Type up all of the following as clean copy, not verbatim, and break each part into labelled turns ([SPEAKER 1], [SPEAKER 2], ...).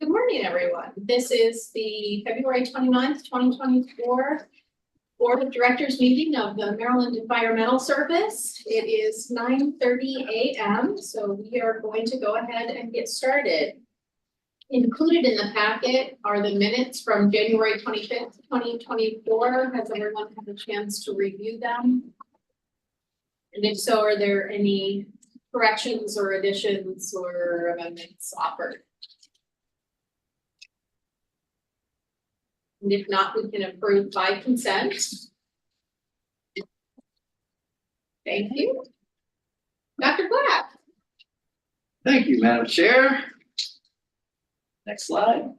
[SPEAKER 1] Good morning, everyone. This is the February 29th, 2024 Board of Directors meeting of the Maryland Environmental Service. It is 9:30 a.m., so we are going to go ahead and get started. Included in the packet are the minutes from January 25th, 2024. Has everyone had a chance to review them? And if so, are there any corrections or additions or amendments offered? And if not, we can approve by consent. Thank you. Dr. Black.
[SPEAKER 2] Thank you, Madam Chair. Next slide.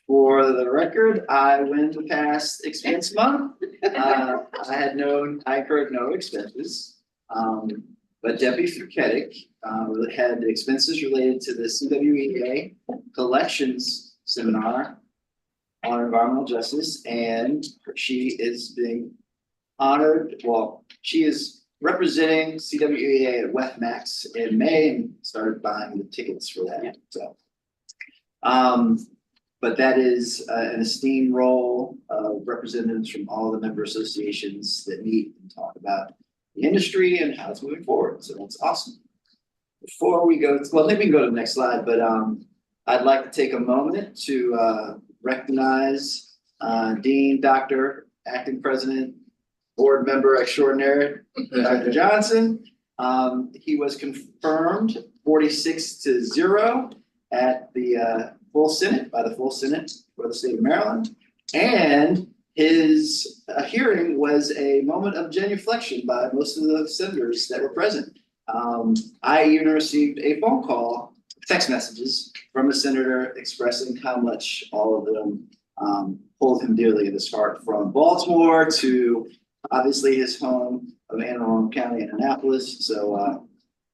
[SPEAKER 2] For the record, I went the past expense month. I incurred no expenses. But Debbie Fuketic had expenses related to the CWEA collections seminar on environmental justice, and she is being honored. Well, she is representing CWEA at WEFMAX in May and started buying the tickets for that. So, but that is an esteemed role of representatives from all the member associations that meet and talk about the industry and how it's moving forward. So that's awesome. Before we go, well, maybe we can go to the next slide, but I'd like to take a moment to recognize Dean, Dr., Acting President, Board Member Extraordinary, Dr. Johnson. He was confirmed 46-0 at the full Senate, by the full Senate for the state of Maryland. And his hearing was a moment of genuflection by most of the senators that were present. I even received a phone call, text messages from a senator expressing how much all of them hold him dearly in his heart, from Baltimore to obviously his home of Anne Arundel County in Annapolis. So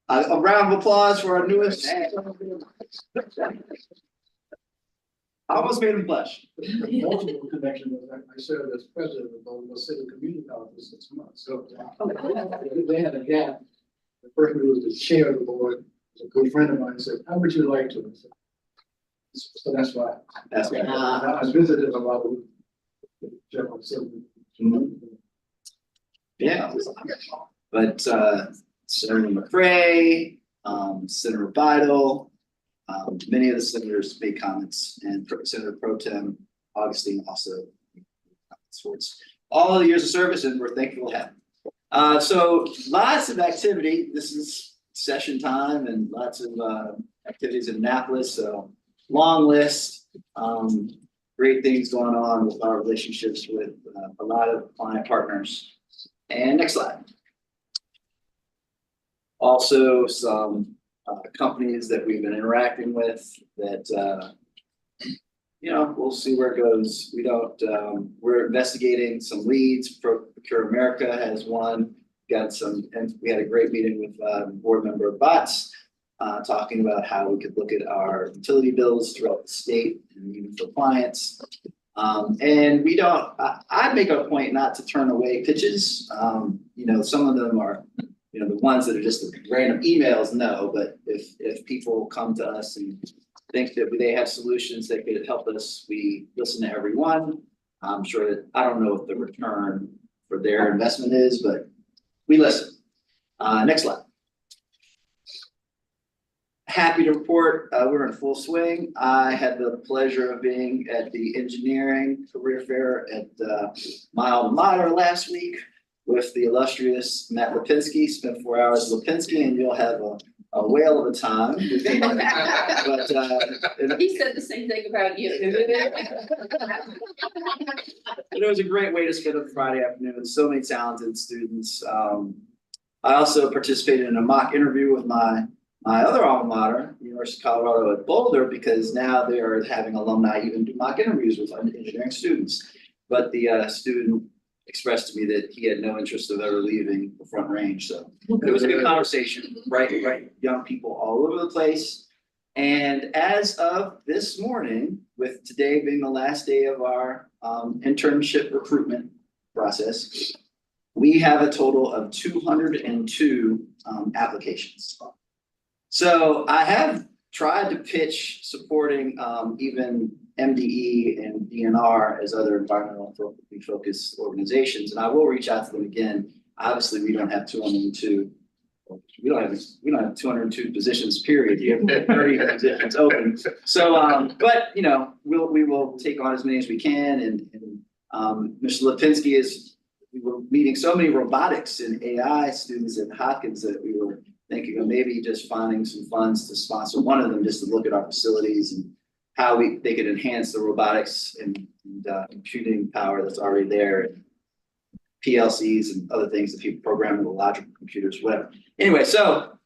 [SPEAKER 2] a round of applause for our newest. I almost made him blush.
[SPEAKER 3] Multiple connections. I served as president of Baltimore City Community College for 6 months. So they had a gap. The person who was the chair of the board was a good friend of mine. Said, "How would you like to?" So that's why.
[SPEAKER 2] That's right.
[SPEAKER 3] I was visited a lot with General Assembly.
[SPEAKER 2] Yeah, but Senator McRae, Senator Vidal, many of the senators made comments, and Senator Pro Tem Augustine also made comments towards all the years of service, and we're thankful to have him. So lots of activity. This is session time and lots of activities in Annapolis. So long list, great things going on with our relationships with a lot of client partners. And next slide. Also some companies that we've been interacting with that, we'll see where it goes. We don't, we're investigating some leads. Procure America has one, and we had a great meeting with board member Bots, talking about how we could look at our utility bills throughout the state and even for clients. And we don't, I make a point not to turn away pitches. Some of them are, the ones that are just random emails, no, but if people come to us and think that they have solutions that could help us, we listen to everyone. I'm sure that, I don't know what the return for their investment is, but we listen. Next slide. Happy to report we're in full swing. I had the pleasure of being at the engineering career fair at my alma mater last week with the illustrious Matt Lipinski. Spent 4 hours with Lipinski, and you'll have a whale of a time. But
[SPEAKER 1] He said the same thing about you.
[SPEAKER 2] it was a great way to spend a Friday afternoon with so many talented students. I also participated in a mock interview with my other alma mater, University of Colorado at Boulder, because now they are having alumni even do mock interviews with engineering students. But the student expressed to me that he had no interest of ever leaving the Front Range. So it was a good conversation, right? Young people all over the place. And as of this morning, with today being the last day of our internship recruitment process, we have a total of 202 applications. So I have tried to pitch supporting even MDE and DNR as other environmental focused organizations, and I will reach out to them again. Obviously, we don't have 202. We don't have 202 positions, period. You have 30 positions open. So, but you know, we will take on as many as we can. And Mr. Lipinski we were meeting so many robotics and AI students at Hopkins that we were thinking of maybe just finding some funds to sponsor one of them, just to look at our facilities and how they could enhance the robotics and computing power that's already there. PLCs and other things that people program in the logical computers, whatever. Anyway,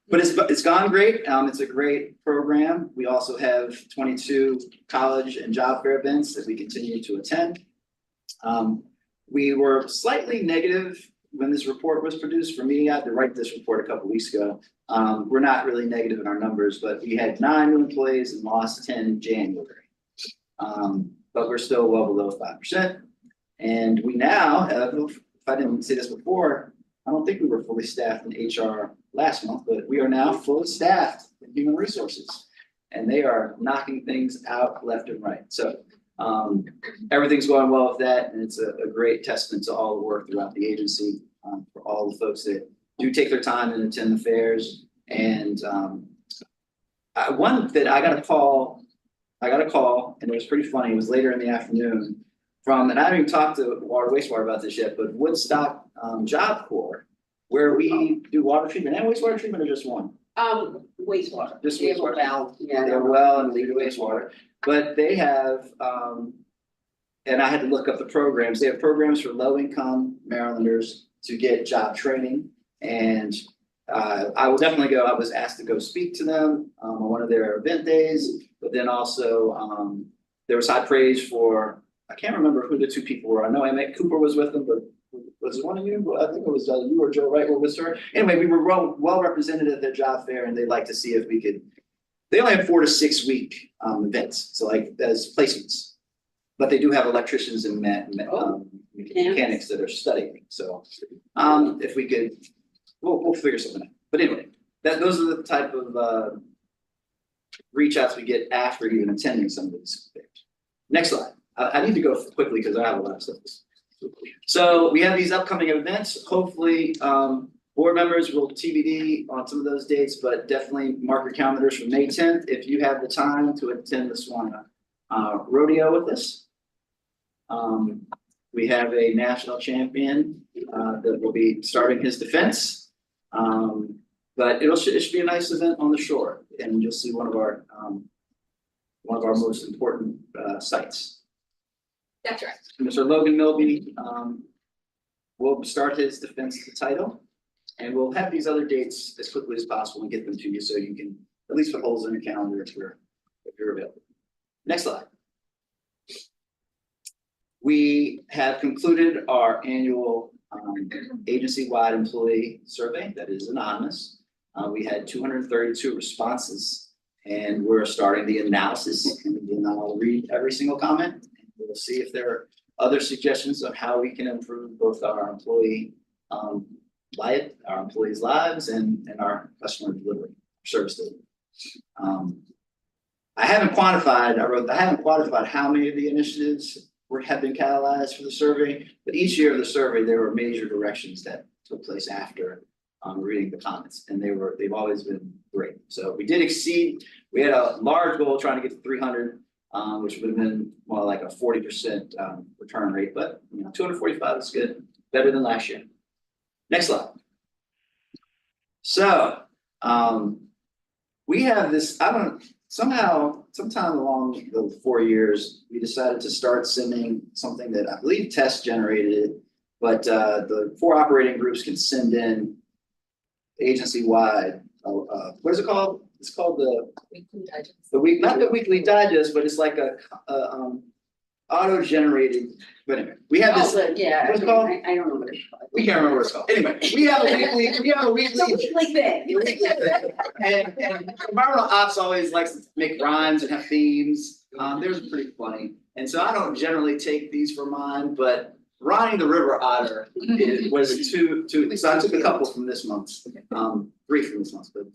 [SPEAKER 2] but it's gone great. It's a great program. We also have 22 college and job fair events that we continue to attend. We were slightly negative when this report was produced. For me, I had to write this report a couple weeks ago. We're not really negative in our numbers, but we had 9 new employees and lost 10 in January. But we're still well below 5%. And we now have, if I didn't say this before, I don't think we were fully staffed in HR last month, but we are now fully staffed in human resources. And they are knocking things out left and right. So everything's going well with that. And it's a great testament to all the work throughout the agency, for all the folks that do take their time and attend the fairs. And one that I got a call, and it was pretty funny. It was later in the afternoon and I haven't even talked to water wastewater about this yet, but Woodstock Job Corps, where we do water treatment and wastewater treatment, or just one?
[SPEAKER 4] Wastewater.
[SPEAKER 2] Just
[SPEAKER 4] They have a
[SPEAKER 2] wastewater.
[SPEAKER 4] well, yeah.
[SPEAKER 2] They're well and lead wastewater, but they have, and I had to look up the programs. They have programs for low income Marylanders to get job training. And I will definitely go. I was asked to go speak to them on one of their event days, but then also there was high praise for, I can't remember who the 2 people were. I know Cooper was with them, but was it one of you? I think it was you or Joe Wright were with her. Anyway, we were well represented at their job fair, and they'd like to see if we could. They only have 4 to 6 week events, so like as placements, but they do have electricians and mechanics that are studying. So if we could, we'll figure something out. But anyway, those are the type of reach outs we get after even attending some of these fairs. Next slide. I need to go quickly because I have a lot of stuff. So we have these upcoming events. Hopefully, board members will TBD on some of those dates, but definitely mark your calendars for May 10th if you have the time to attend the Swana rodeo with us. We have a national champion that will be starting his defense. But it should be a nice event on the shore, and you'll see one of our most important sites.
[SPEAKER 1] That's right.
[SPEAKER 2] Mr. Logan Milby will start his defense of the title, and we'll have these other dates as quickly as possible and get them to you so you can at least put holes in your calendar if you're available. Next slide. We have concluded our annual agency-wide employee survey that is anonymous. We had 232 responses, and we're starting the analysis, and then I'll read every single comment. We'll see if there are other suggestions of how we can improve both our employees' lives and our customer delivery, service delivery. I haven't quantified how many of the initiatives have been catalyzed for the survey, but each year of the survey, there were major directions that took place after reading the comments, and they've always been great. So we did exceed. We had a large goal trying to get to 300. Which would have been more like a 40% return rate, but 245 is good, better than last year. Next slide. So we have this. Sometime along the 4 years, we decided to start sending something that I believe Test generated it, but the 4 operating groups can send in agency-wide. What is it called? It's called the not the weekly digest, but it's like a auto-generated. But anyway, we have this.
[SPEAKER 4] Yeah,
[SPEAKER 2] what's it called?
[SPEAKER 4] I don't know what it's called.
[SPEAKER 2] We can't remember what it's called. Anyway, we have a weekly.
[SPEAKER 4] It's a weekly thing.
[SPEAKER 2] And environmental ops always likes to make rhymes and have themes. Theirs are pretty funny, and so I don't generally take these for mine, but Ronnie the River Otter was two. So I took a couple from this month, 3 from this month, but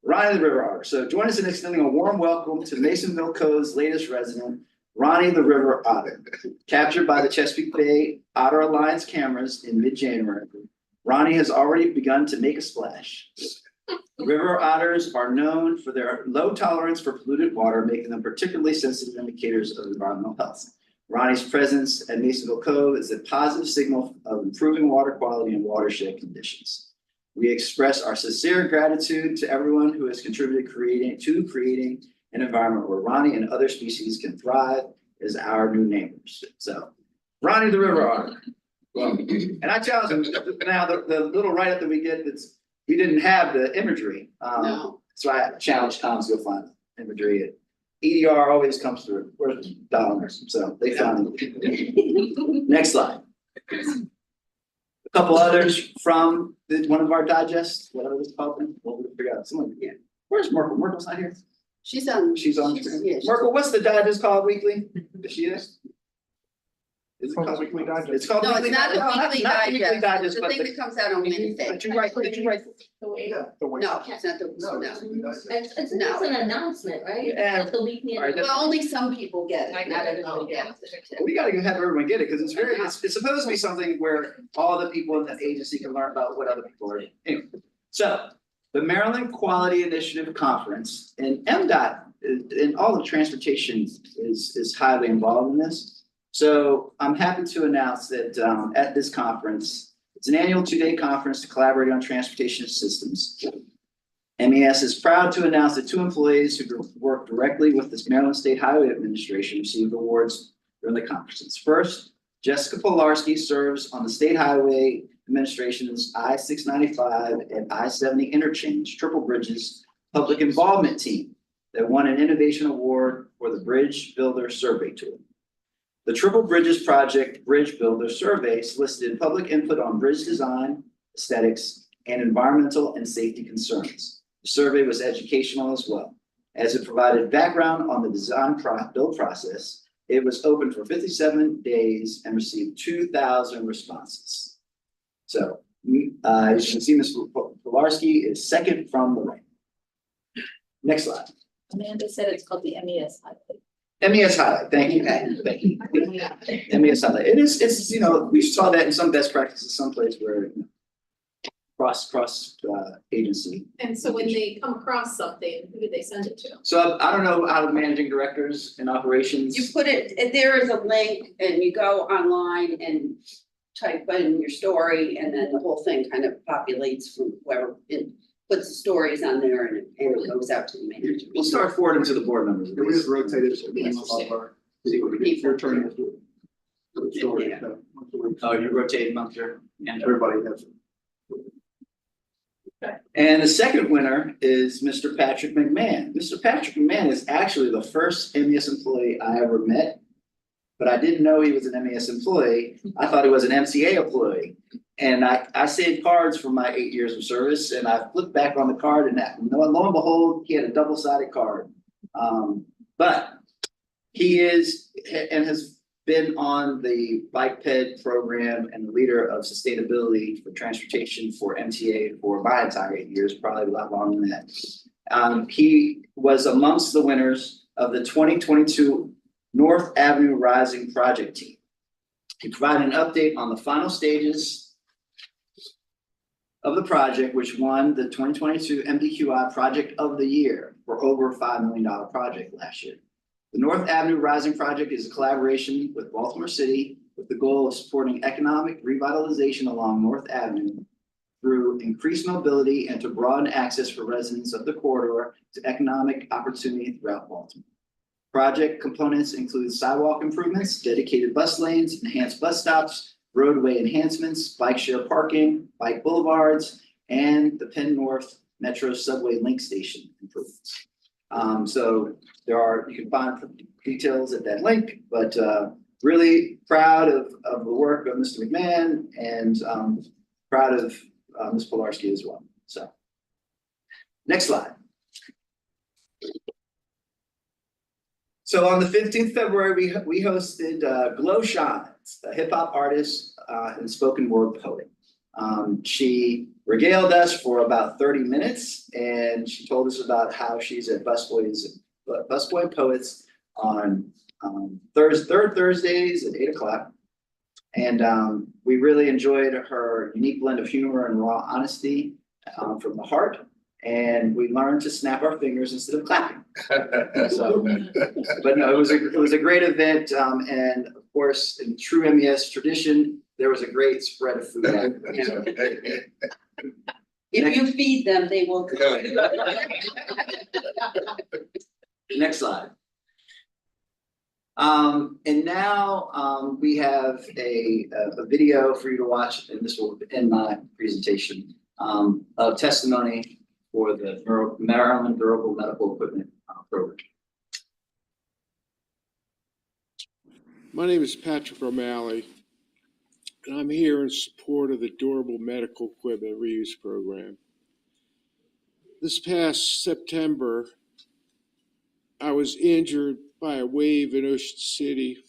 [SPEAKER 2] Ronnie the River Otter. So join us in extending a warm welcome to Masonville Co's latest resident, Ronnie the River Otter. Captured by the Chesapeake Bay Otter Alliance cameras in mid-January, Ronnie has already begun to make a splash. River otters are known for their low tolerance for polluted water, making them particularly sensitive indicators of environmental health. Ronnie's presence at Masonville Cove is a positive signal of improving water quality and watershed conditions. We express our sincere gratitude to everyone who has contributed creating an environment where Ronnie and other species can thrive as our new neighbors. So, Ronnie the River Otter. Well, and I challenge him now. The little write-up that we get we didn't have the imagery.
[SPEAKER 4] No.
[SPEAKER 2] So I challenged Tom to go find imagery. EDR always comes through. Where's dollars? So they found it. Next slide. A couple others from one of our digests, whatever it's called. What would we figure out? Someone again. Where's Merkel? Merkel's not here.
[SPEAKER 4] She's on.
[SPEAKER 2] She's on.
[SPEAKER 4] Yeah,
[SPEAKER 2] Merkel, what's the digest called weekly? Is she is? Is it
[SPEAKER 3] Called
[SPEAKER 2] called
[SPEAKER 3] Weekly Digest.
[SPEAKER 2] It's called
[SPEAKER 4] No,
[SPEAKER 2] weekly.
[SPEAKER 4] it's not a
[SPEAKER 2] No,
[SPEAKER 4] weekly
[SPEAKER 2] not the weekly
[SPEAKER 4] digest. It's the
[SPEAKER 2] but
[SPEAKER 4] thing that comes out on Wednesday.
[SPEAKER 2] Did you write?
[SPEAKER 3] Yeah, the way-
[SPEAKER 4] No, it's not the,
[SPEAKER 3] No,
[SPEAKER 4] no.
[SPEAKER 3] it's Weekly Digest.
[SPEAKER 5] It's
[SPEAKER 4] No.
[SPEAKER 5] an announcement, right?
[SPEAKER 2] Yeah.
[SPEAKER 5] It's the weekly.
[SPEAKER 2] All right,
[SPEAKER 4] Well, only some people get it, not everybody gets it.
[SPEAKER 2] We gotta have everyone get it, because it's supposed to be something where all the people in the agency can learn about what other people are doing. Anyway, so the Maryland Quality Initiative Conference and MDOT and all of transportation is highly involved in this. So I'm happy to announce that at this conference, it's an annual 2-day conference to collaborate on transportation systems. MES is proud to announce that 2 employees who work directly with this Maryland State Highway Administration received awards during the conference. First, Jessica Polarski serves on the State Highway Administration's I-695 and I-70 interchange triple bridges public involvement team that won an innovation award for the Bridge Builder Survey Tool. The Triple Bridges Project Bridge Builder Survey solicited public input on bridge design, aesthetics, and environmental and safety concerns. The survey was educational as well, as it provided background on the design build process. It was open for 57 days and received 2,000 responses. So, as you can see, Ms. Polarski is second from the right. Next slide.
[SPEAKER 5] Amanda said it's called the MES highlight.
[SPEAKER 2] MES highlight, thank you,
[SPEAKER 4] Okay.
[SPEAKER 2] thank you. MES highlight, it's, we saw that in some best practices, someplace where cross agency.
[SPEAKER 1] And so when they come across something, who do they send it to?
[SPEAKER 2] So I don't know how the managing directors and operations.
[SPEAKER 4] You put it, there is a link and you go online and type in your story and then the whole thing kind of populates from whoever it puts the stories on there and it goes out to the manager.
[SPEAKER 2] We'll start forwarding to the board members.
[SPEAKER 3] We just rotated it. All of our- Your turn. Story,
[SPEAKER 4] Yeah.
[SPEAKER 3] once a week.
[SPEAKER 2] Oh, you rotate them up here. And
[SPEAKER 3] Everybody has it.
[SPEAKER 2] And the second winner is Mr. Patrick McMahon. Mr. Patrick McMahon is actually the first MES employee I ever met. But I didn't know he was an MES employee. I thought he was an MCA employee. And I saved cards from my 8 years of service and I flipped back on the card and lo and behold, he had a double-sided card. But he is and has been on the bike ped program and the leader of sustainability for transportation for MTA for my entire 8 years, probably a lot longer than that. He was amongst the winners of the 2022 North Avenue Rising Project Team. He provided an update on the final stages of the project, which won the 2022 MDQI Project of the Year for over a $5 million project last year. The North Avenue Rising Project is a collaboration with Baltimore City with the goal of supporting economic revitalization along North Avenue through increased mobility and to broaden access for residents of the corridor to economic opportunity throughout Baltimore. Project components include sidewalk improvements, dedicated bus lanes, enhanced bus stops, roadway enhancements, bike share parking, bike boulevards, and the Penn North Metro Subway Link Station improvements. So you can find details at that link, but really proud of the work of Mr. McMahon and proud of Ms. Polarski as well. So next slide. So on the 15th February, we hosted Glow Shines, a hip hop artist and spoken word poet. She regaled us for about 30 minutes, and she told us about how she's at Busboy Poets on third Thursdays at 8 o'clock. And we really enjoyed her unique blend of humor and raw honesty from the heart. And we learned to snap our fingers instead of clapping. So, but no, it was a great event. And of course, in true MES tradition, there was a great spread of food.
[SPEAKER 4] If you feed them, they will.
[SPEAKER 2] Next slide. And now we have a video for you to watch, and this will end my presentation of testimony for the Maryland Durable Medical Equipment Program.
[SPEAKER 6] My name is Patrick O'Malley, and I'm here in support of the Durable Medical Equipment Reuse Program. This past September, I was injured by a wave in Ocean City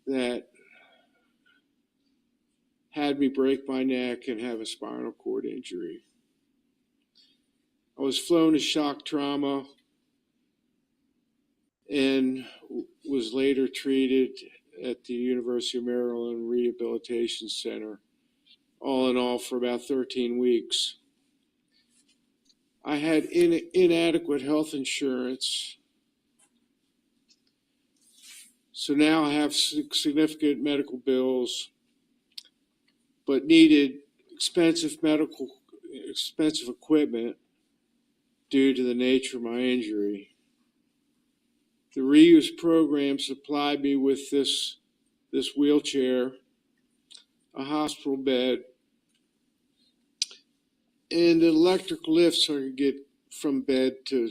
[SPEAKER 6] that had me break my neck and have a spinal cord injury. I was flown to shock trauma and was later treated at the University of Maryland Rehabilitation Center, all in all for about 13 weeks. I had inadequate health insurance, so now I have significant medical bills, but needed expensive equipment due to the nature of my injury. The reuse program supplied me with this wheelchair, a hospital bed, and an electric lift so I could get from bed to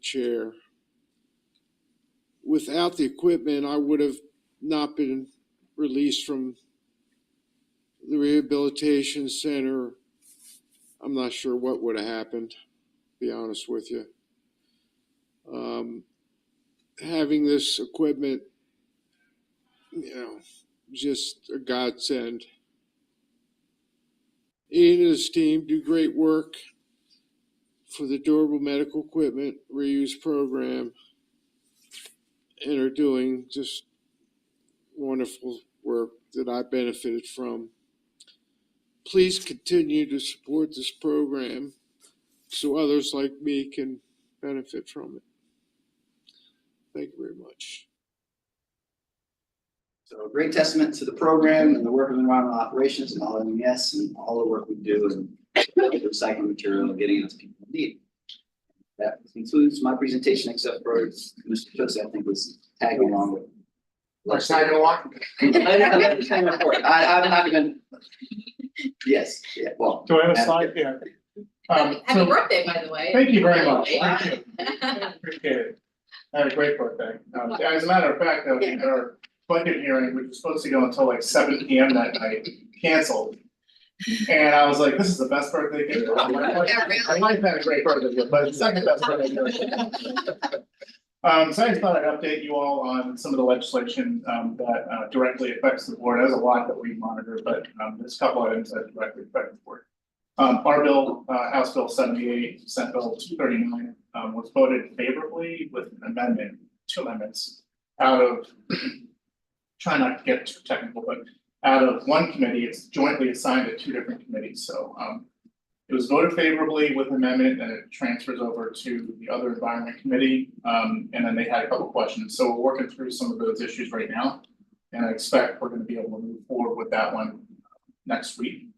[SPEAKER 6] chair. Without the equipment, I would have not been released from the rehabilitation center. I'm not sure what would have happened, to be honest with you. Having this equipment, just a godsend. Ian and his team do great work for the Durable Medical Equipment Reuse Program and are doing just wonderful work that I benefited from. Please continue to support this program so others like me can benefit from it. Thank you very much.
[SPEAKER 2] So a great testament to the program and the work of environmental operations and all of MES and all the work we do and recycling material and getting it to people in need. That concludes my presentation, except for Mr. Tosi, I think, was tagging along with.
[SPEAKER 3] Let's tag along.
[SPEAKER 2] I'm not even. Yes, yeah, well.
[SPEAKER 7] Do I have a slide? Yeah.
[SPEAKER 1] Happy birthday, by the way.
[SPEAKER 7] Thank you very much. Thank you. Appreciate it. I had a great birthday. As a matter of fact, our budget hearing, which was supposed to go until like 7 p.m. that night, canceled. And I was like, this is the best birthday gift. I might have had a great birthday gift, but it's the second best birthday gift. So I just thought I'd update you all on some of the legislation that directly affects the board. There's a lot that we monitor, but there's a couple items that directly affect the board. Our bill, House Bill 78, Senate Bill 239, was voted favorably with an amendment, 2 amendments, out of, try not to get too technical, but out of one committee. It's jointly assigned to 2 different committees. So it was voted favorably with amendment, and it transfers over to the other environment committee. And then they had a couple questions. So we're working through some of those issues right now. And I expect we're going to be able to move forward with that one next week,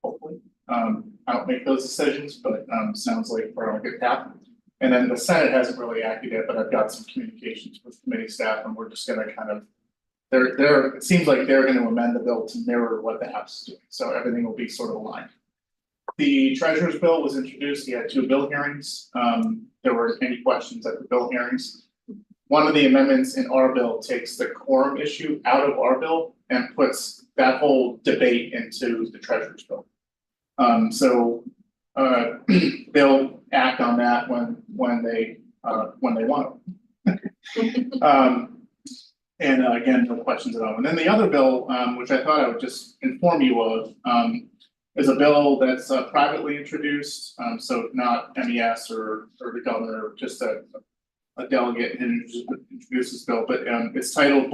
[SPEAKER 7] hopefully. I don't make those decisions, but sounds like we're on a good path. And then the Senate hasn't really acted yet, but I've got some communications with committee staff, and we're just going to kind of, it seems like they're going to amend the bill to mirror what the House is doing. So everything will be sort of aligned. The treasurer's bill was introduced. He had 2 bill hearings. There were any questions at the bill hearings. One of the amendments in our bill takes the quorum issue out of our bill and puts that whole debate into the treasurer's bill. So they'll act on that when they want to. And again, no questions at all. And then the other bill, which I thought I would just inform you of, is a bill that's privately introduced, so not MES or the governor, just a delegate who introduced this bill, but it's titled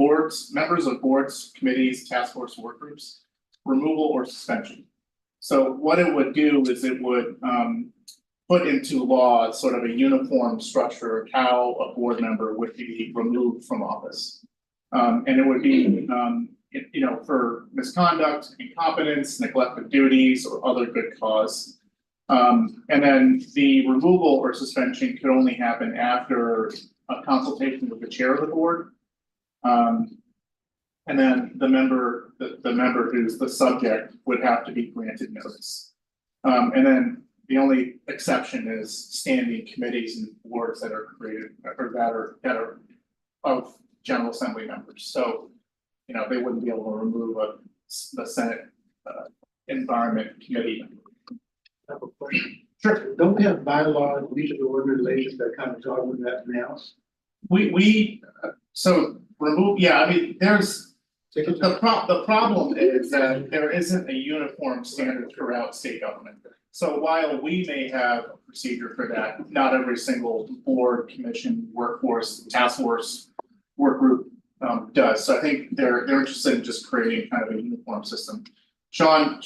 [SPEAKER 7] Members of Boards, Committees, Task Force, Work Groups, Removal or Suspension. So what it would do is it would put into law sort of a uniform structure of how a board member would be removed from office. And it would be for misconduct, incompetence, neglect of duties, or other good cause. And then the removal or suspension could only happen after a consultation with the chair of the board. And then the member who's the subject would have to be granted notice. And then the only exception is standing committees and boards that are created or that are of General Assembly members. So, they wouldn't be able to remove the Senate Environment Committee.
[SPEAKER 3] I have a question.
[SPEAKER 7] Sure.
[SPEAKER 3] Don't we have bylaws, in each of the organizations that kind of talk about that now?
[SPEAKER 7] So remove, yeah, I mean, there's, the problem is that there isn't a uniform standard throughout state government. So while we may have a procedure for that, not every single board, commission, workforce, task force, work group does. So I think they're interested in just creating kind of a uniform system. Sean,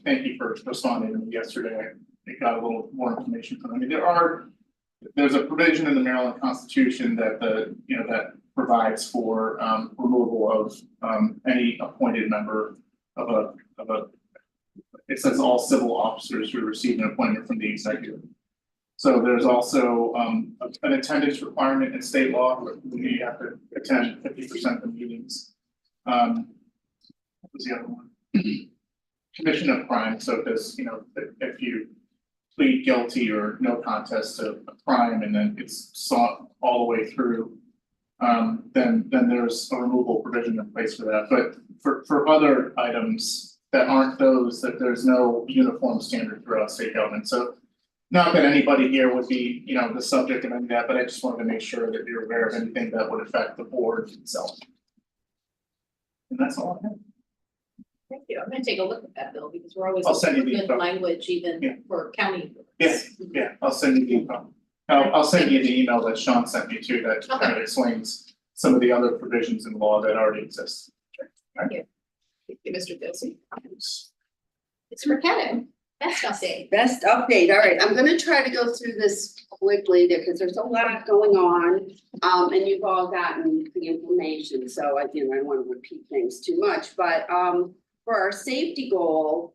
[SPEAKER 7] thank you for responding to me yesterday. I got a little more information from them. I mean, there's a provision in the Maryland Constitution that that provides for removal of any appointed member of a. It says all civil officers who receive an appointment from the executive. So there's also an attendance requirement in state law. You have to attend 50% of the meetings. What was the other one? Commission of crime. So it does, if you plead guilty or no contest to a crime and then it's sought all the way through, then there's a removal provision in place for that. But for other items that aren't those, that there's no uniform standard throughout state government. So not that anybody here would be, the subject of any of that, but I just wanted to make sure that you're aware of anything that would affect the board itself. And that's all I have.
[SPEAKER 1] Thank you. I'm gonna take a look at that bill because we're always
[SPEAKER 7] I'll send you the
[SPEAKER 1] looking at
[SPEAKER 7] info.
[SPEAKER 1] language
[SPEAKER 7] Yeah.
[SPEAKER 1] even for county.
[SPEAKER 7] Yeah, I'll send you the info. I'll send you the email that Sean sent me too, that kind of explains some of the other provisions in law that already exist.
[SPEAKER 1] Thank you. Thank you, Mr. Filson. It's for Kevin. Best update.
[SPEAKER 4] Best update, all right, I'm gonna try to go through this quickly because there's a lot going on. And you've all gotten the information, so I don't want to repeat things too much, but for our safety goal,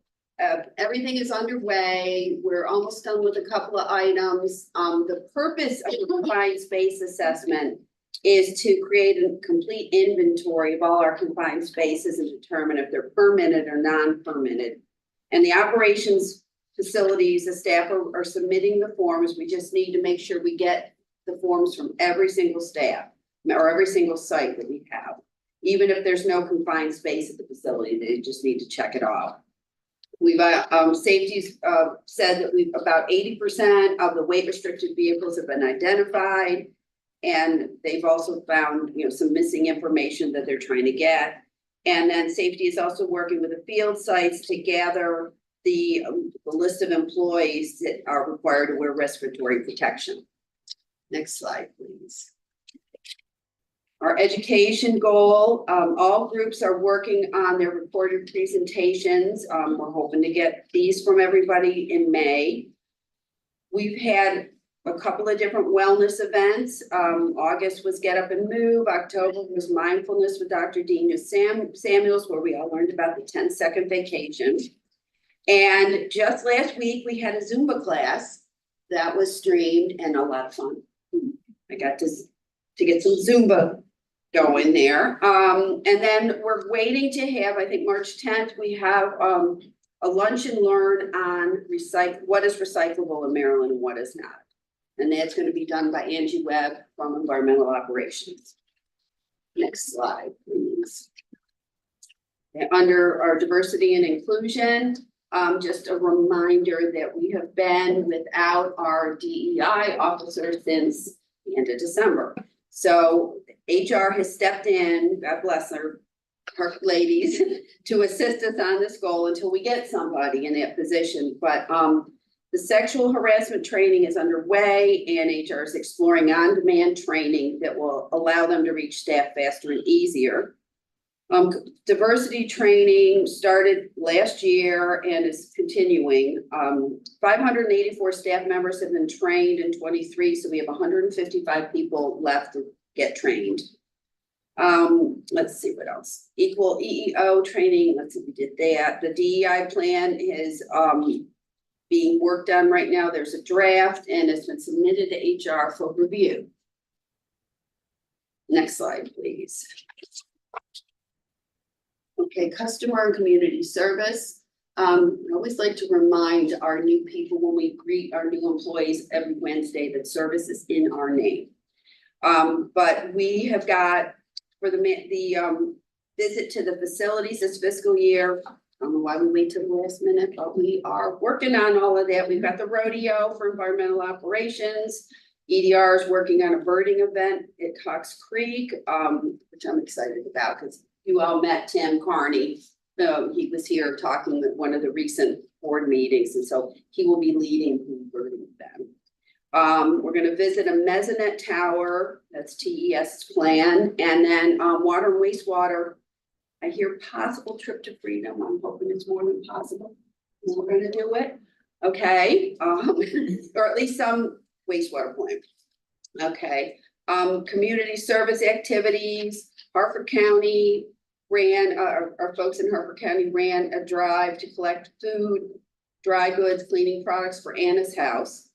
[SPEAKER 4] everything is underway. We're almost done with a couple of items. The purpose of the confined space assessment is to create a complete inventory of all our confined spaces and determine if they're permitted or non-permitted. And the operations facilities, the staff are submitting the forms. We just need to make sure we get the forms from every single staff or every single site that we have. Even if there's no confined space at the facility, they just need to check it off. We've safety's said that about 80% of the weight restricted vehicles have been identified. And they've also found, some missing information that they're trying to get. And then safety is also working with the field sites to gather the list of employees that are required to wear respiratory protection. Next slide, please. Our education goal, all groups are working on their recorded presentations. We're hoping to get these from everybody in May. We've had a couple of different wellness events. August was Get Up and Move. October was Mindfulness with Dr. Dina Samuels, where we all learned about the 10-second vacation. And just last week, we had a Zumba class that was streamed and a lot of fun. I got to get some Zumba going there. And then we're waiting to have, I think March 10th, we have a lunch and learn on what is recyclable in Maryland and what is not. And that's going to be done by Angie Webb from Environmental Operations. Next slide, please. And under our diversity and inclusion, just a reminder that we have been without our DEI officer since the end of December. So HR has stepped in, God bless her, our ladies to assist us on this goal until we get somebody in that position. But the sexual harassment training is underway and HR is exploring on-demand training that will allow them to reach staff faster and easier. Diversity training started last year and is continuing. 584 staff members have been trained in 23, so we have 155 people left to get trained. Let's see what else. Equal EEO training, let's see, we did that. The DEI plan is being worked on right now. There's a draft and it's been submitted to HR for review. Next slide, please. Okay, customer and community service. I always like to remind our new people when we greet our new employees every Wednesday that service is in our name. But we have got for the visit to the facilities this fiscal year. I don't know why we wait till the last minute, but we are working on all of that. We've got the rodeo for environmental operations. EDR is working on a birding event at Cox Creek, which I'm excited about because you all met Tim Carney. He was here talking at one of the recent board meetings, and so he will be leading the birding event. We're going to visit a mezzanine tower. That's TES plan, and then water and wastewater. I hear possible trip to Freedom. I'm hoping it's more than possible. We're going to do it, okay? Or at least some wastewater plant. Okay. Community service activities. Harford County ran, our folks in Harford County ran a drive to collect food, dry goods, cleaning products for Anna's house.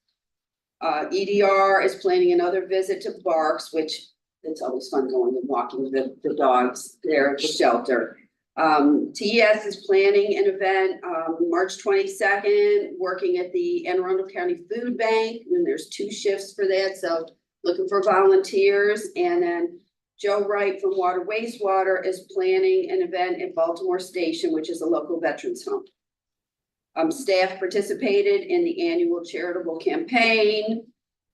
[SPEAKER 4] EDR is planning another visit to Barks, which it's always fun going and walking the dogs there at the shelter. TES is planning an event March 22nd, working at the Anne Arundel County Food Bank, and there's 2 shifts for that, so looking for volunteers. And then Joe Wright from Water Wastewater is planning an event at Baltimore Station, which is a local veterans home. Staff participated in the annual charitable campaign.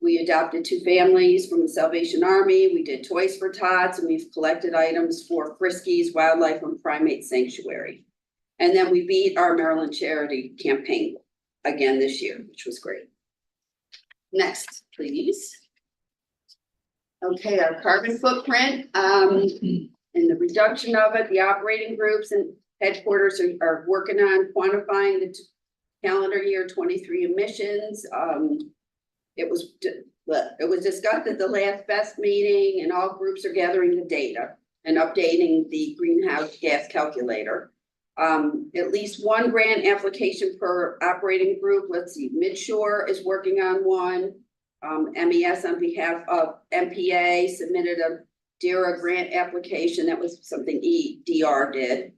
[SPEAKER 4] We adopted 2 families from the Salvation Army. We did Toys for Tots, and we've collected items for Friskies Wildlife and Primate Sanctuary. And then we beat our Maryland charity campaign again this year, which was great. Next, please. Okay, our carbon footprint and the reduction of it, the operating groups and headquarters are working on quantifying the calendar year 23 emissions. It was discussed at the last BEST meeting, and all groups are gathering the data and updating the greenhouse gas calculator. At least 1 grant application per operating group. Let's see, Midshore is working on one. MES on behalf of MPA submitted a DERA grant application. That was something EDR did.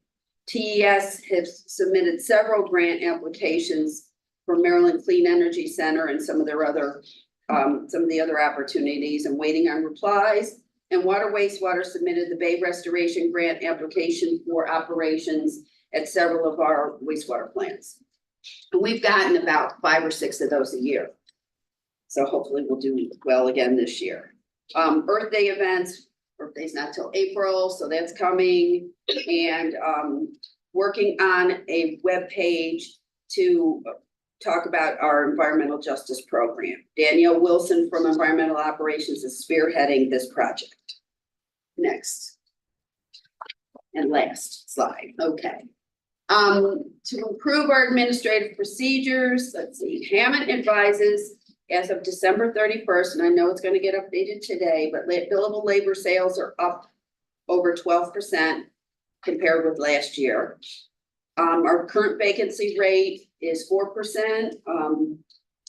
[SPEAKER 4] TES has submitted several grant applications for Maryland Clean Energy Center and some of their other, some of the other opportunities, and waiting on replies. And Water Wastewater submitted the Bay Restoration Grant application for operations at several of our wastewater plants. And we've gotten about 5 or 6 of those a year. So hopefully we'll do well again this year. Earth Day events, Earth Day's not till April, so that's coming. And working on a web page to talk about our environmental justice program. Danielle Wilson from Environmental Operations is spearheading this project. Next. And last slide, okay. To improve our administrative procedures, let's see, Hammond advises as of December 31st, and I know it's going to get updated today, but billable labor sales are up over 12% compared with last year. Our current vacancy rate is 4%,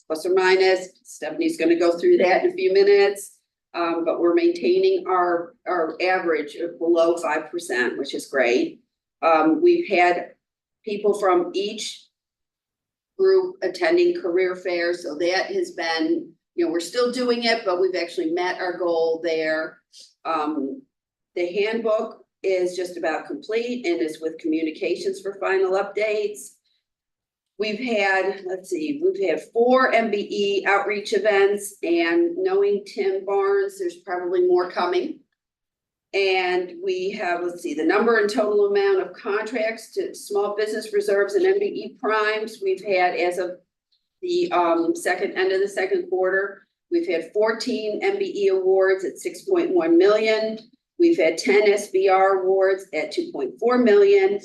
[SPEAKER 4] plus or minus. Stephanie's going to go through that in a few minutes, but we're maintaining our average of below 5%, which is great. We've had people from each group attending career fairs, so that has been, you know, we're still doing it, but we've actually met our goal there. The handbook is just about complete and is with communications for final updates. We've had, let's see, we've had 4 MBE outreach events, and knowing Tim Barnes, there's probably more coming. And we have, let's see, the number and total amount of contracts to small business reserves and MBE primes we've had as of the end of the second quarter. We've had 14 MBE awards at 6.1 million. We've had 10 SBR awards at 2.4 million.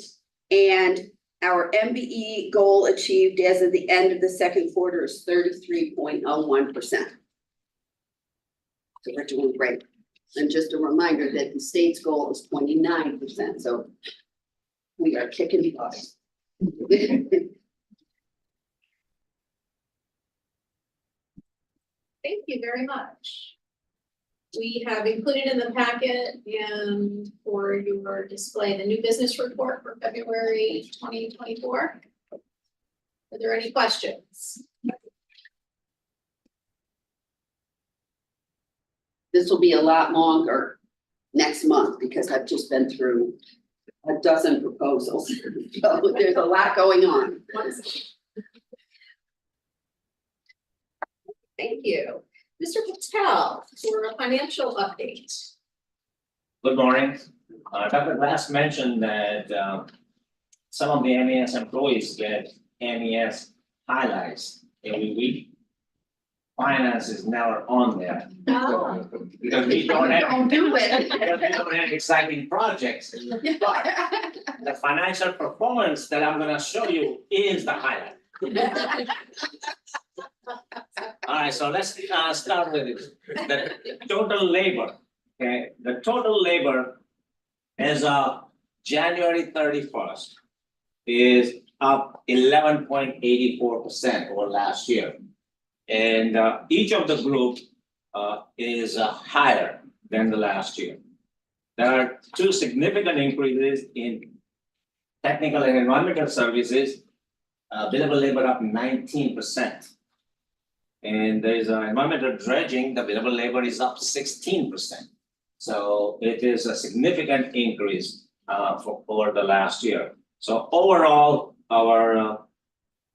[SPEAKER 4] And our MBE goal achieved as of the end of the second quarter is 33.01%. So we're doing great. And just a reminder that the state's goal is 29%, so we are kicking butt.
[SPEAKER 1] Thank you very much. We have included in the packet and for your display, the new business report for February 2024. Are there any questions?
[SPEAKER 4] This will be a lot longer next month because I've just been through a dozen proposals. So there's a lot going on.
[SPEAKER 1] Thank you. Mr. Patel, for a financial update.
[SPEAKER 8] Good morning. Dr. Glass mentioned that some of the MES employees get MES highlights every week. Finance is never on there.
[SPEAKER 1] Oh.
[SPEAKER 8] Because we don't have,
[SPEAKER 4] Don't do it.
[SPEAKER 8] because we don't have exciting projects. But the financial performance that I'm gonna show you is the highlight. All right, so let's start with it. The total labor, okay, the total labor as of January 31st is up 11.84% over last year. And each of the group is higher than the last year. There are two significant increases in technical and environmental services, billable labor up 19%. And there's environmental dredging, the billable labor is up 16%. So it is a significant increase for over the last year. So overall, our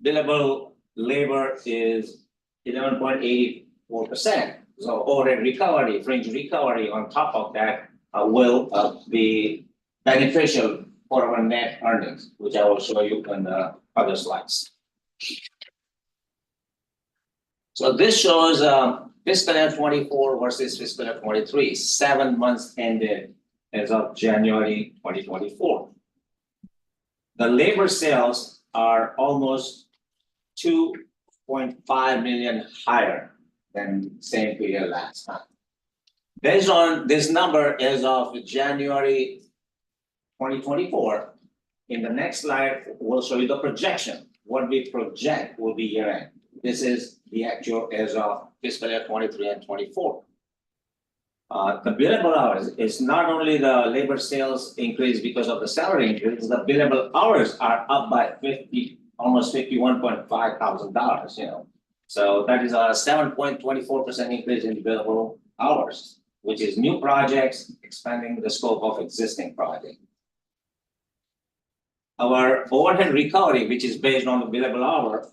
[SPEAKER 8] billable labor is 11.84%. So overhead recovery, fringe recovery on top of that will be beneficial for our net earnings, which I will show you in the other slides. So this shows fiscal year 24 versus fiscal year 23, 7 months ended as of January 2024. The labor sales are almost 2.5 million higher than same period last time. Based on this number as of January 2024, in the next slide, we'll show you the projection. What we project will be year end. This is the actual as of fiscal year 23 and 24. The billable hours is not only the labor sales increase because of the salary increase, the billable hours are up by almost $51,500, you know. So that is a 7.24% increase in billable hours, which is new projects expanding the scope of existing projects. Our overhead recovery, which is based on the billable hour,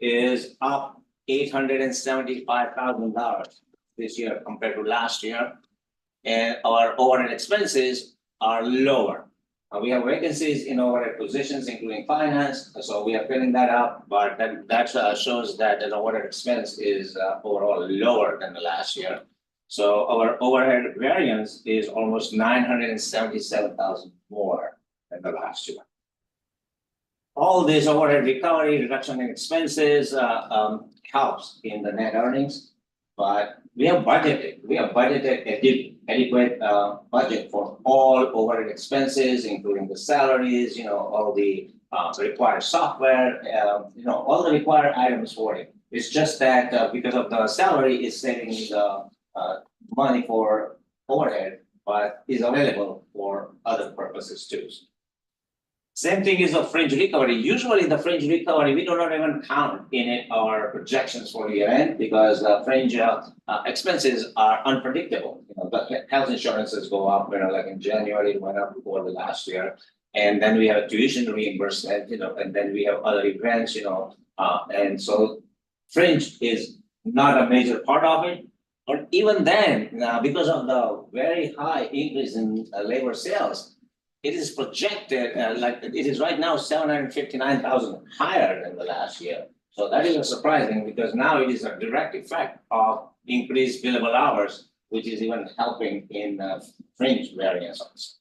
[SPEAKER 8] is up $875,000 this year compared to last year. And our overhead expenses are lower. We have vacancies in overhead positions, including finance, so we are filling that up, but that shows that the overhead expense is overall lower than the last year. So our overhead variance is almost $977,000 more than the last year. All this overhead recovery, reduction in expenses helps in the net earnings, but we have budgeted adequate budget for all overhead expenses, including the salaries, you know, all the required software, you know, all the required items for it. It's just that because of the salary, it's saving the money for overhead, but is available for other purposes too. Same thing is the fringe recovery. Usually the fringe recovery, we do not even count in it our projections for year end because fringe expenses are unpredictable. You know, the health insurances go up, you know, like in January, it went up over the last year. And then we have a tuition reimbursement, you know, and then we have other events, you know, and so fringe is not a major part of it. But even then, because of the very high increase in labor sales, it is projected, like it is right now 759,000 higher than the last year. So that is surprising because now it is a direct effect of increased billable hours, which is even helping in fringe variance also.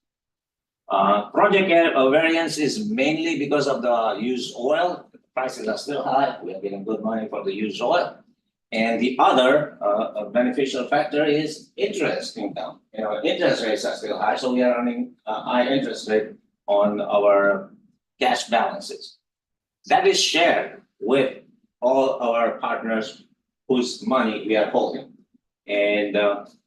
[SPEAKER 8] Project variance is mainly because of the used oil. The prices are still high. We are getting good money for the used oil. And the other beneficial factor is interest income. You know, interest rates are still high, so we are earning a high interest rate on our cash balances. That is shared with all our partners whose money we are holding. And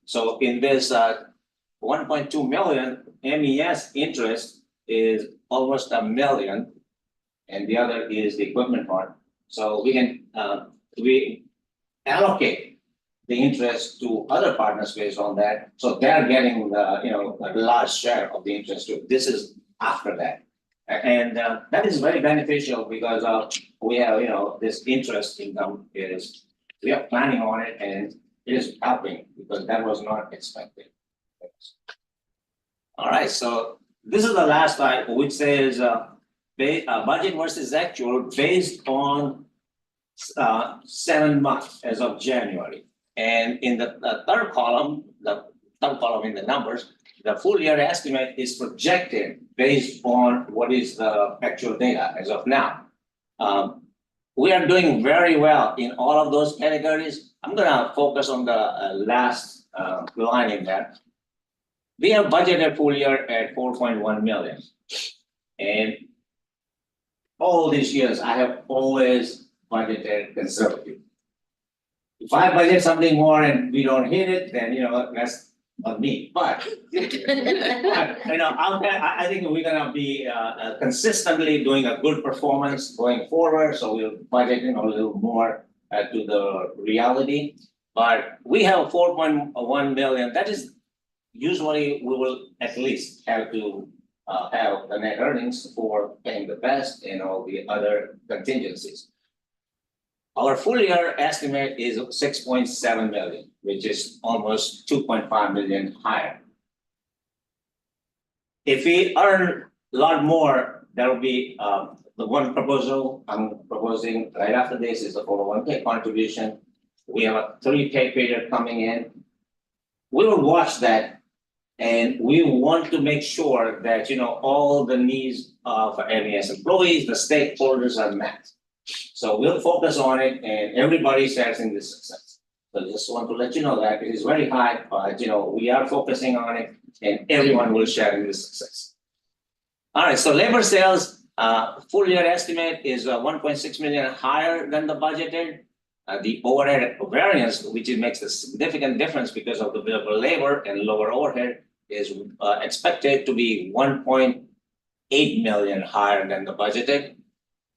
[SPEAKER 8] so in this 1.2 million MES interest is almost $1 million, and the other is the equipment part. So we can we allocate the interest to other partners based on that. So they're getting the a large share of the interest too. This is after that. And that is very beneficial because we have this interest income is we are planning on it and it is helping because that was not expected. All right, so this is the last slide which says budget versus actual based on 7 months as of January. And in the third column in the numbers, the full year estimate is projected based on what is the actual data as of now. We are doing very well in all of those categories. I'm gonna focus on the last line in there. We have budgeted full year at 4.1 million. And all these years, I have always budgeted conservative. If I budget something more and we don't hit it, then that's on me. But I think we're gonna be consistently doing a good performance going forward. So we'll budget a little more to the reality. But we have 4.1 million. That is usually we will at least have to have the net earnings for paying the best and all the other contingencies. Our full year estimate is 6.7 million, which is almost 2.5 million higher. If we earn a lot more, there will be the one proposal I'm proposing right after this is the 401k contribution. We have a 3-pay period coming in. We will watch that. And we want to make sure that all the needs of MES employees, the stakeholders are met. So we'll focus on it, and everybody shares in this success. So just want to let you know that it is very high, but we are focusing on it, and everyone will share in this success. All right, so labor sales full year estimate is 1.6 million higher than the budgeted. The overhead variance, which makes a significant difference because of the billable labor and lower overhead, is expected to be 1.8 million higher than the budgeted.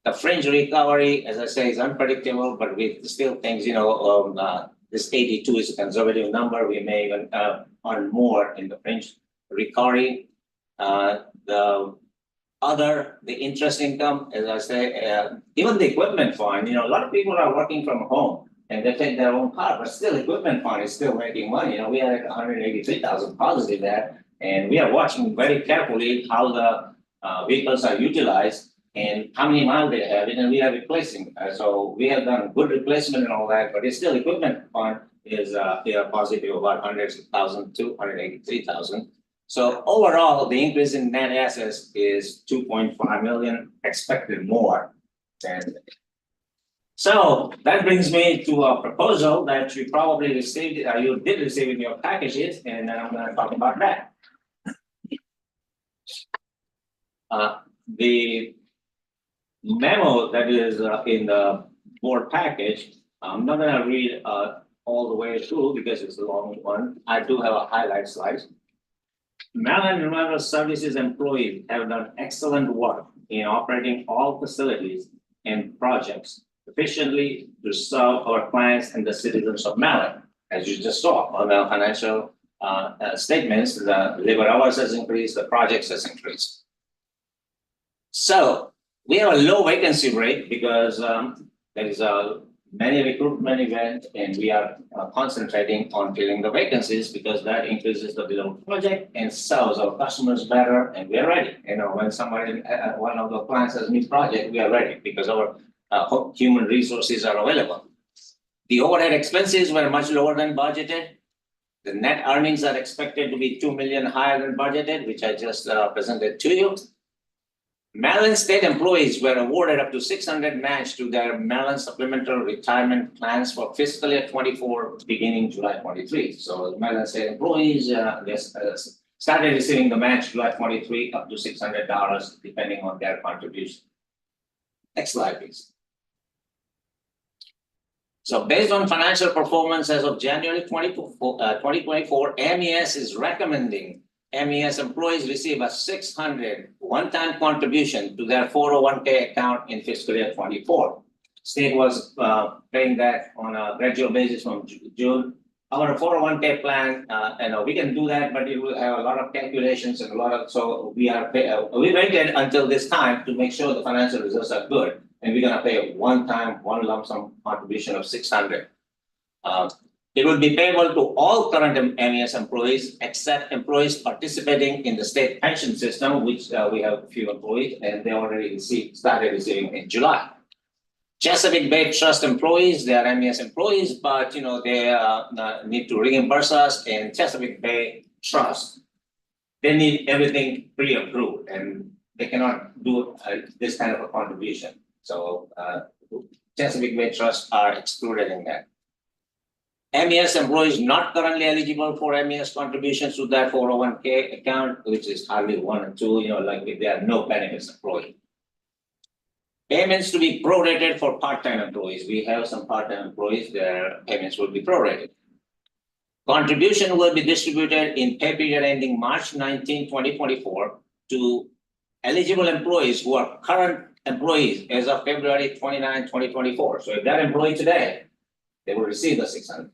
[SPEAKER 8] The fringe recovery, as I say, is unpredictable, but we still think, this 82 is a conservative number. We may even earn more in the fringe recovery. The interest income, as I say, even the equipment fund, a lot of people are working from home and they take their own car, but still equipment fund is still making money. We are at 183,000 positive there, and we are watching very carefully how the vehicles are utilized and how many miles they have, and we are replacing. So we have done good replacement and all that, but it's still equipment fund is positive about 100,000 to 183,000. So overall, the increase in net assets is 2.5 million, expected more than. So that brings me to a proposal that you probably received, you did receive in your packages, and then I'm going to talk about that. The memo that is in the board package, I'm not going to read all the way through because it's a long one. I do have a highlight slide. Maryland Environmental Services employees have done excellent work in operating all facilities and projects efficiently to serve our clients and the citizens of Maryland. As you just saw on the financial statements, the labor hours has increased, the projects has increased. So we have a low vacancy rate because there is a many recruitment events, and we are concentrating on filling the vacancies because that increases the bill of project and serves our customers better, and we are ready. You know, when somebody, one of the plants has new project, we are ready because our human resources are available. The overhead expenses were much lower than budgeted. The net earnings are expected to be 2 million higher than budgeted, which I just presented to you. Maryland state employees were awarded up to 600 match to their Maryland supplemental retirement plans for fiscal year 24, beginning July 23. So Maryland state employees started receiving the match July 23 up to $600, depending on their contribution. Next slide, please. So based on financial performance as of January 2024, MES is recommending MES employees receive a 600 one-time contribution to their 401k account in fiscal year 24. State was paying that on a gradual basis from June. Our 401k plan, we can do that, but it will have a lot of calculations and a lot of, so we waited until this time to make sure the financial results are good. And we're gonna pay a one-time, one lump sum contribution of 600. It will be payable to all current MES employees except employees participating in the state pension system, which we have a few employees and they already started receiving in July. Chesapeake Bay Trust employees, they are MES employees, but they need to reimburse us, and Chesapeake Bay Trust, they need everything pre-approved and they cannot do this kind of a contribution. So Chesapeake Bay Trust are excluded in that. MES employees not currently eligible for MES contributions to their 401k account, which is hardly 1 or 2, like if they are no benefits employee. Payments to be prorated for part-time employees. We have some part-time employees, their payments will be prorated. Contribution will be distributed in pay period ending March 19, 2024 to eligible employees who are current employees as of February 29, 2024. So if they're employed today, they will receive the 600.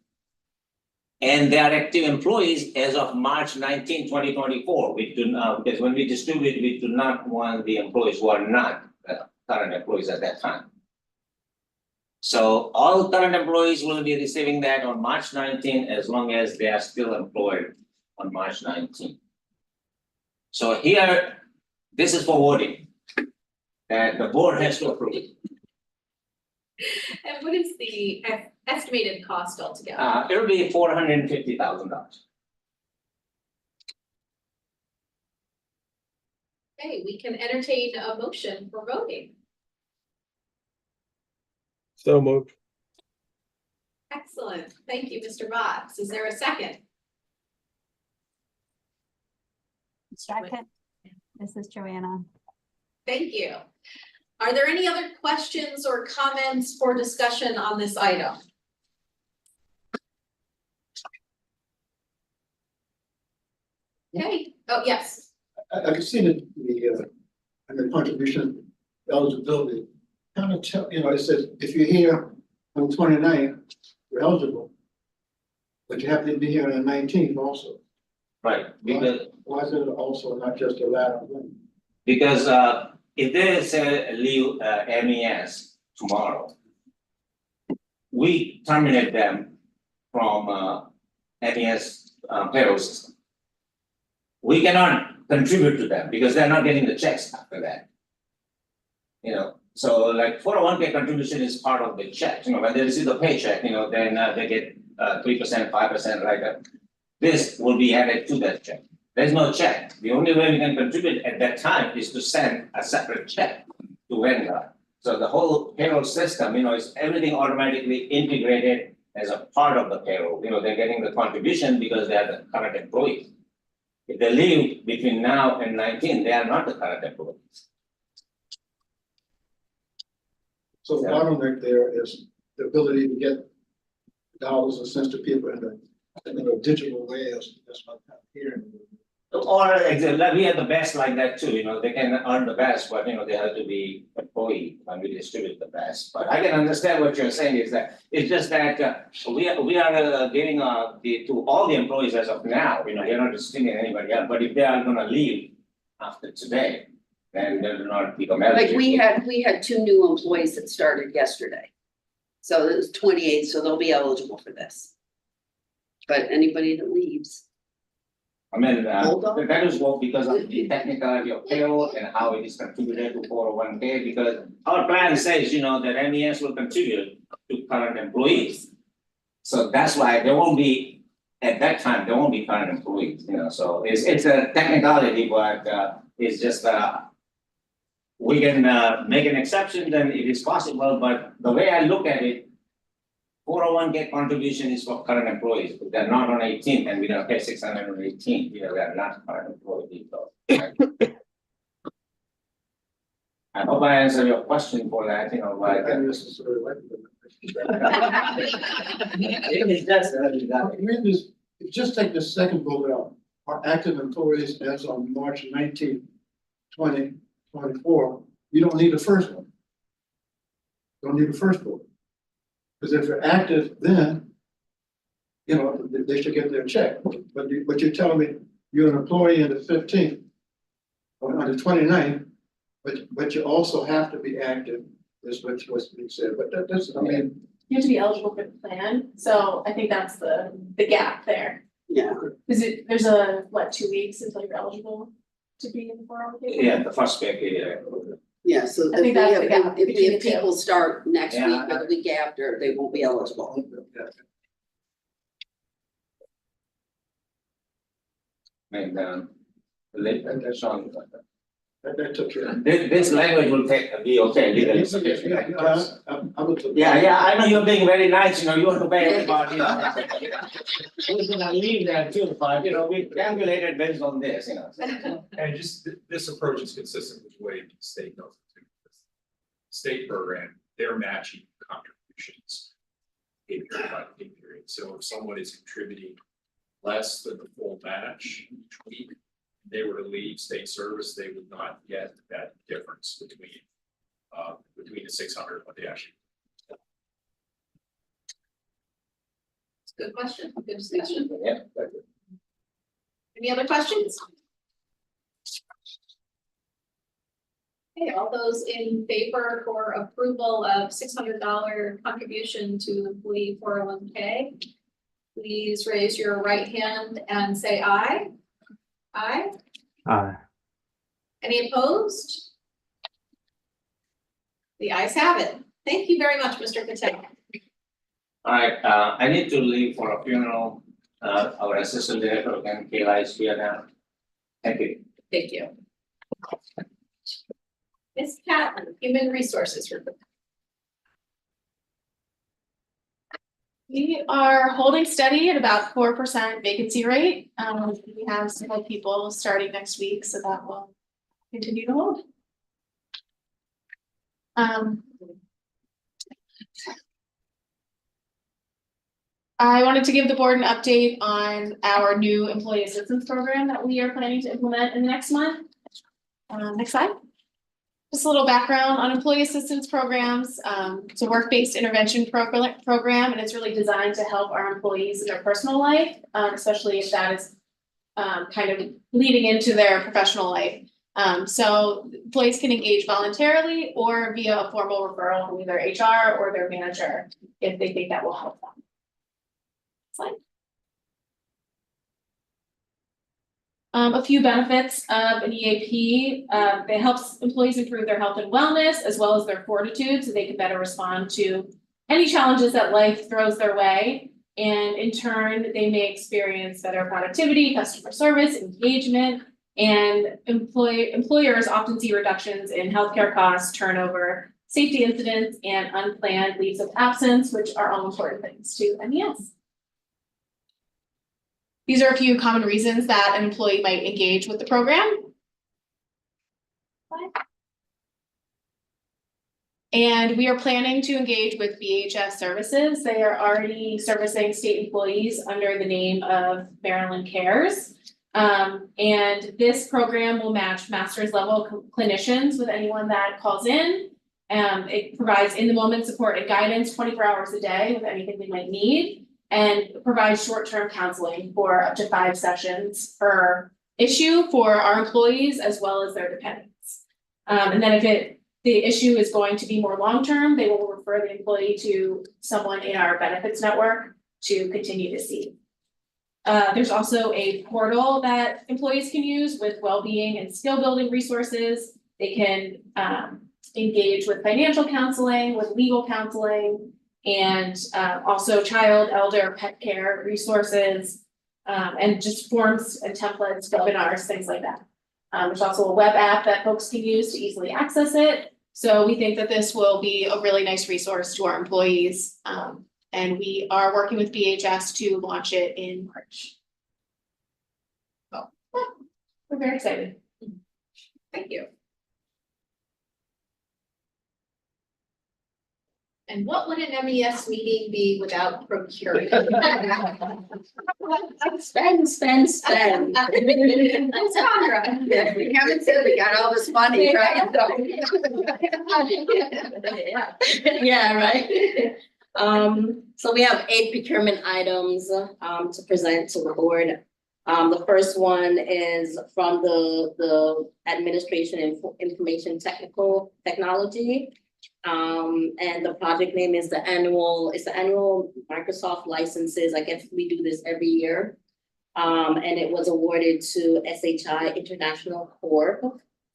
[SPEAKER 8] And they are active employees as of March 19, 2024. We do not, because when we distribute, we do not want the employees who are not current employees at that time. So all current employees will be receiving that on March 19 as long as they are still employed on March 19. So here, this is for voting that the board has to approve.
[SPEAKER 1] And what is the estimated cost altogether?
[SPEAKER 8] It'll be $450,000.
[SPEAKER 1] Okay, we can entertain a motion for voting.
[SPEAKER 9] So moved.
[SPEAKER 1] Excellent. Thank you, Mr. Box. Is there a second?
[SPEAKER 10] Second, this is Joanna.
[SPEAKER 1] Thank you. Are there any other questions or comments for discussion on this item? Okay, oh, yes.
[SPEAKER 3] I can see the contribution eligibility, kind of tell, it says, if you're here on the 29th, you're eligible. But you have to be here on the 19th also.
[SPEAKER 8] Right, because
[SPEAKER 3] Why is it also not just a latter one?
[SPEAKER 8] because if they say leave MES tomorrow, we terminate them from MES payroll system. We cannot contribute to them because they're not getting the checks after that. So like 401k contribution is part of the check, when they receive the paycheck, then they get 3%, 5%, right? This will be added to that check. There's no check. The only way we can contribute at that time is to send a separate check to Vanguard. So the whole payroll system, is everything automatically integrated as a part of the payroll. They're getting the contribution because they are the current employees. If they leave between now and 19, they are not the current employees.
[SPEAKER 3] So the bottleneck there is the ability to get dollars and cents to people in a digital way. That's what I'm hearing.
[SPEAKER 8] Or like we are the best like that too, they can earn the best, but they have to be employee when we distribute the best. But I can understand what you're saying is that it's just that we are giving to all the employees as of now, you're not distributing anybody else, but if they are gonna leave after today, then they will not become eligible.
[SPEAKER 4] Like we had 2 new employees that started yesterday. So it's 28th, so they'll be eligible for this. But anybody that leaves,
[SPEAKER 8] I mean,
[SPEAKER 4] Hold on.
[SPEAKER 8] that is what because of the technicality of payroll and how it is contributed to 401k, because our plan says, that MES will contribute to current employees. So that's why there won't be, at that time, there won't be current employees, so it's a technicality, but it's just we can make an exception, then it is possible, but the way I look at it, 401k contribution is for current employees, if they're not on 18, and we don't pay 618, they're not current employees. So, I hope I answered your question for that,
[SPEAKER 3] I
[SPEAKER 8] but.
[SPEAKER 3] necessarily like them.
[SPEAKER 8] It is just,
[SPEAKER 3] Read this, if you just take the second bullet out, our active employees as on March 19th, 2024, you don't need the first one. Don't need the first bullet. Because if you're active, then, they should get their check, but you're telling me you're an employee on the 15th, or on the 29th, but you also have to be active, is what's being said, but that's, I mean.
[SPEAKER 1] You have to be eligible for the plan, so I think that's the gap there.
[SPEAKER 4] yeah,
[SPEAKER 1] There's 2 weeks until you're eligible to be in the 401k?
[SPEAKER 8] yeah, the first pay period.
[SPEAKER 4] yeah, so
[SPEAKER 1] I
[SPEAKER 4] if
[SPEAKER 1] think that's the gap
[SPEAKER 4] if
[SPEAKER 1] between the two.
[SPEAKER 4] people start next
[SPEAKER 8] Yeah,
[SPEAKER 4] week or the week after, they won't be eligible.
[SPEAKER 8] And later, Sean,
[SPEAKER 3] That took care of it.
[SPEAKER 8] this language will be okay, legally. Yeah, I know you're being very nice, you want to pay everybody. We're gonna leave that too, but we calculated based on this,
[SPEAKER 9] And just this approach is consistent with the way the state does it too. State program, they're matching contributions. Pay period by pay period, so if someone is contributing less than the full match each week, they were to leave state service, they would not get that difference between the 600 and what they actually.
[SPEAKER 1] Good question, good discussion.
[SPEAKER 8] Yeah.
[SPEAKER 1] Any other questions? Okay, all those in favor for approval of $600 contribution to employee 401k, please raise your right hand and say aye. Aye.
[SPEAKER 11] Aye.
[SPEAKER 1] Any opposed? The ayes have it. Thank you very much, Mr. Patel.
[SPEAKER 8] All right, I need to leave for a funeral, our assistant director, Kayla is here now. Thank you.
[SPEAKER 1] Thank you. Ms. Catlin, Human Resources Report. We are holding steady at about 4% vacancy rate. We have several people starting next week, so that will continue to hold. I wanted to give the board an update on our new employee assistance program that we are planning to implement in the next month. Next slide. Just a little background on employee assistance programs. It's a work-based intervention program, and it's really designed to help our employees in their personal life, especially if that is kind of leading into their professional life. So employees can engage voluntarily or via a formal referral from either HR or their manager if they think that will help them. Slide. A few benefits of an EAP. It helps employees improve their health and wellness as well as their fortitude so they can better respond to any challenges that life throws their way. And in turn, they may experience better productivity, customer service, engagement, and employers often see reductions in healthcare costs, turnover, safety incidents, and unplanned leaves of absence, which are all important things to MES. These are a few common reasons that an employee might engage with the program. And we are planning to engage with BHS Services. They are already servicing state employees under the name of Maryland Cares. And this program will match master's level clinicians with anyone that calls in. It provides in-the-moment support and guidance 24 hours a day with anything they might need, and provides short-term counseling for up to 5 sessions per issue for our employees as well as their dependents. And then if it
[SPEAKER 11] the issue is going to be more long-term, they will refer the employee to someone in our benefits network to continue to see. There's also a portal that employees can use with well-being and skill-building resources. They can engage with financial counseling, with legal counseling, and also child, elder, pet care resources, and just forms and templates, webinars, things like that. There's also a web app that folks can use to easily access it. So we think that this will be a really nice resource to our employees. And we are working with BHS to launch it in March. So, yeah, we're very excited.
[SPEAKER 1] Thank you. And what would an MES meeting be without procurement?
[SPEAKER 5] Spend, spend, spend.
[SPEAKER 1] That's Sandra.
[SPEAKER 4] Yeah, we haven't said we got all this money, right?
[SPEAKER 5] Yeah, right. So we have 8 procurement items, to present to the board. The first one is from the Administration and Information Technology. And the project name is the annual Microsoft licenses. I guess we do this every year. And it was awarded to SHI International Corp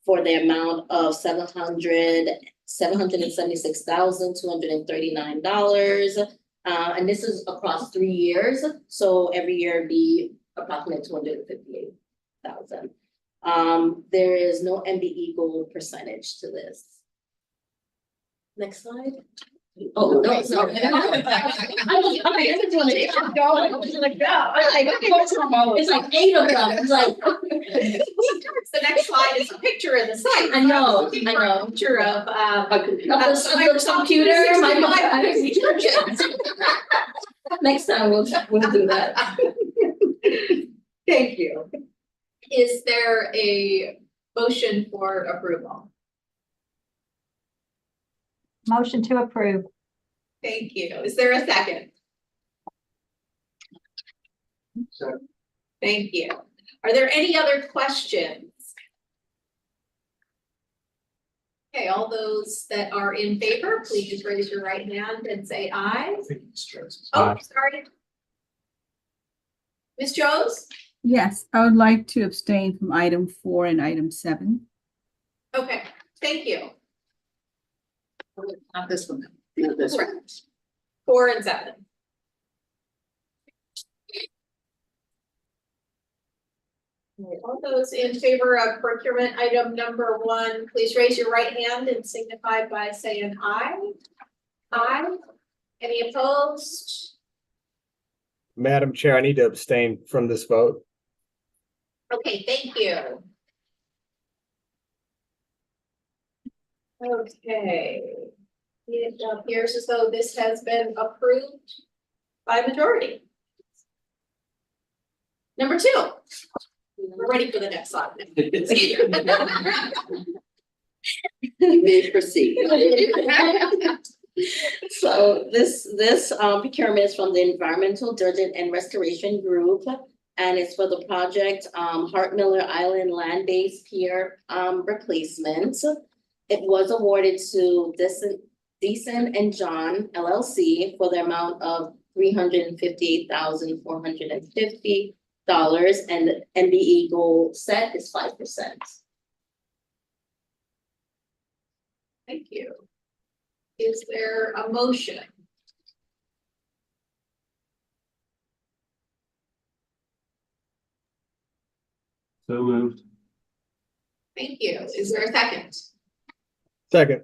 [SPEAKER 5] for the amount of $776,239. And this is across 3 years. So every year it'd be approximately 258,000. There is no MBE goal percentage to this. Next slide. Oh, no, sorry. I just want to keep going. I was like, go. It's like 8 of them. It's like.
[SPEAKER 1] The next slide is a picture of the site.
[SPEAKER 5] I know.
[SPEAKER 1] Picture of,
[SPEAKER 5] Microsoft computer. Next time we'll do that.
[SPEAKER 1] Thank you. Is there a motion for approval?
[SPEAKER 10] Motion to approve.
[SPEAKER 1] Thank you. Is there a second?
[SPEAKER 3] So,
[SPEAKER 1] Thank you. Are there any other questions? Okay, all those that are in favor, please raise your right hand and say aye.
[SPEAKER 3] I think it's just.
[SPEAKER 1] Oh, sorry. Ms. Jones?
[SPEAKER 12] Yes, I would like to abstain from item 4 and item 7.
[SPEAKER 1] Okay, thank you.
[SPEAKER 4] Not this one, not this one.
[SPEAKER 1] Correct. 4 and 7. All right, all those in favor of procurement item number 1, please raise your right hand and signify by saying aye. Aye. Any opposed?
[SPEAKER 13] Madam Chair, I need to abstain from this vote.
[SPEAKER 1] Okay, thank you. Okay. It appears as though this has been approved by majority. Number 2. We're ready for the next slide.
[SPEAKER 4] You may proceed.
[SPEAKER 5] So this procurement is from the Environmental Diligent and Restoration Group, and it's for the project Hart Miller Island Land-Based Pier replacement. It was awarded to Deason and John LLC for the amount of $358,450, and the MBE goal set is 5%.
[SPEAKER 1] Thank you. Is there a motion?
[SPEAKER 13] So moved.
[SPEAKER 1] Thank you. Is there a second?
[SPEAKER 13] Second.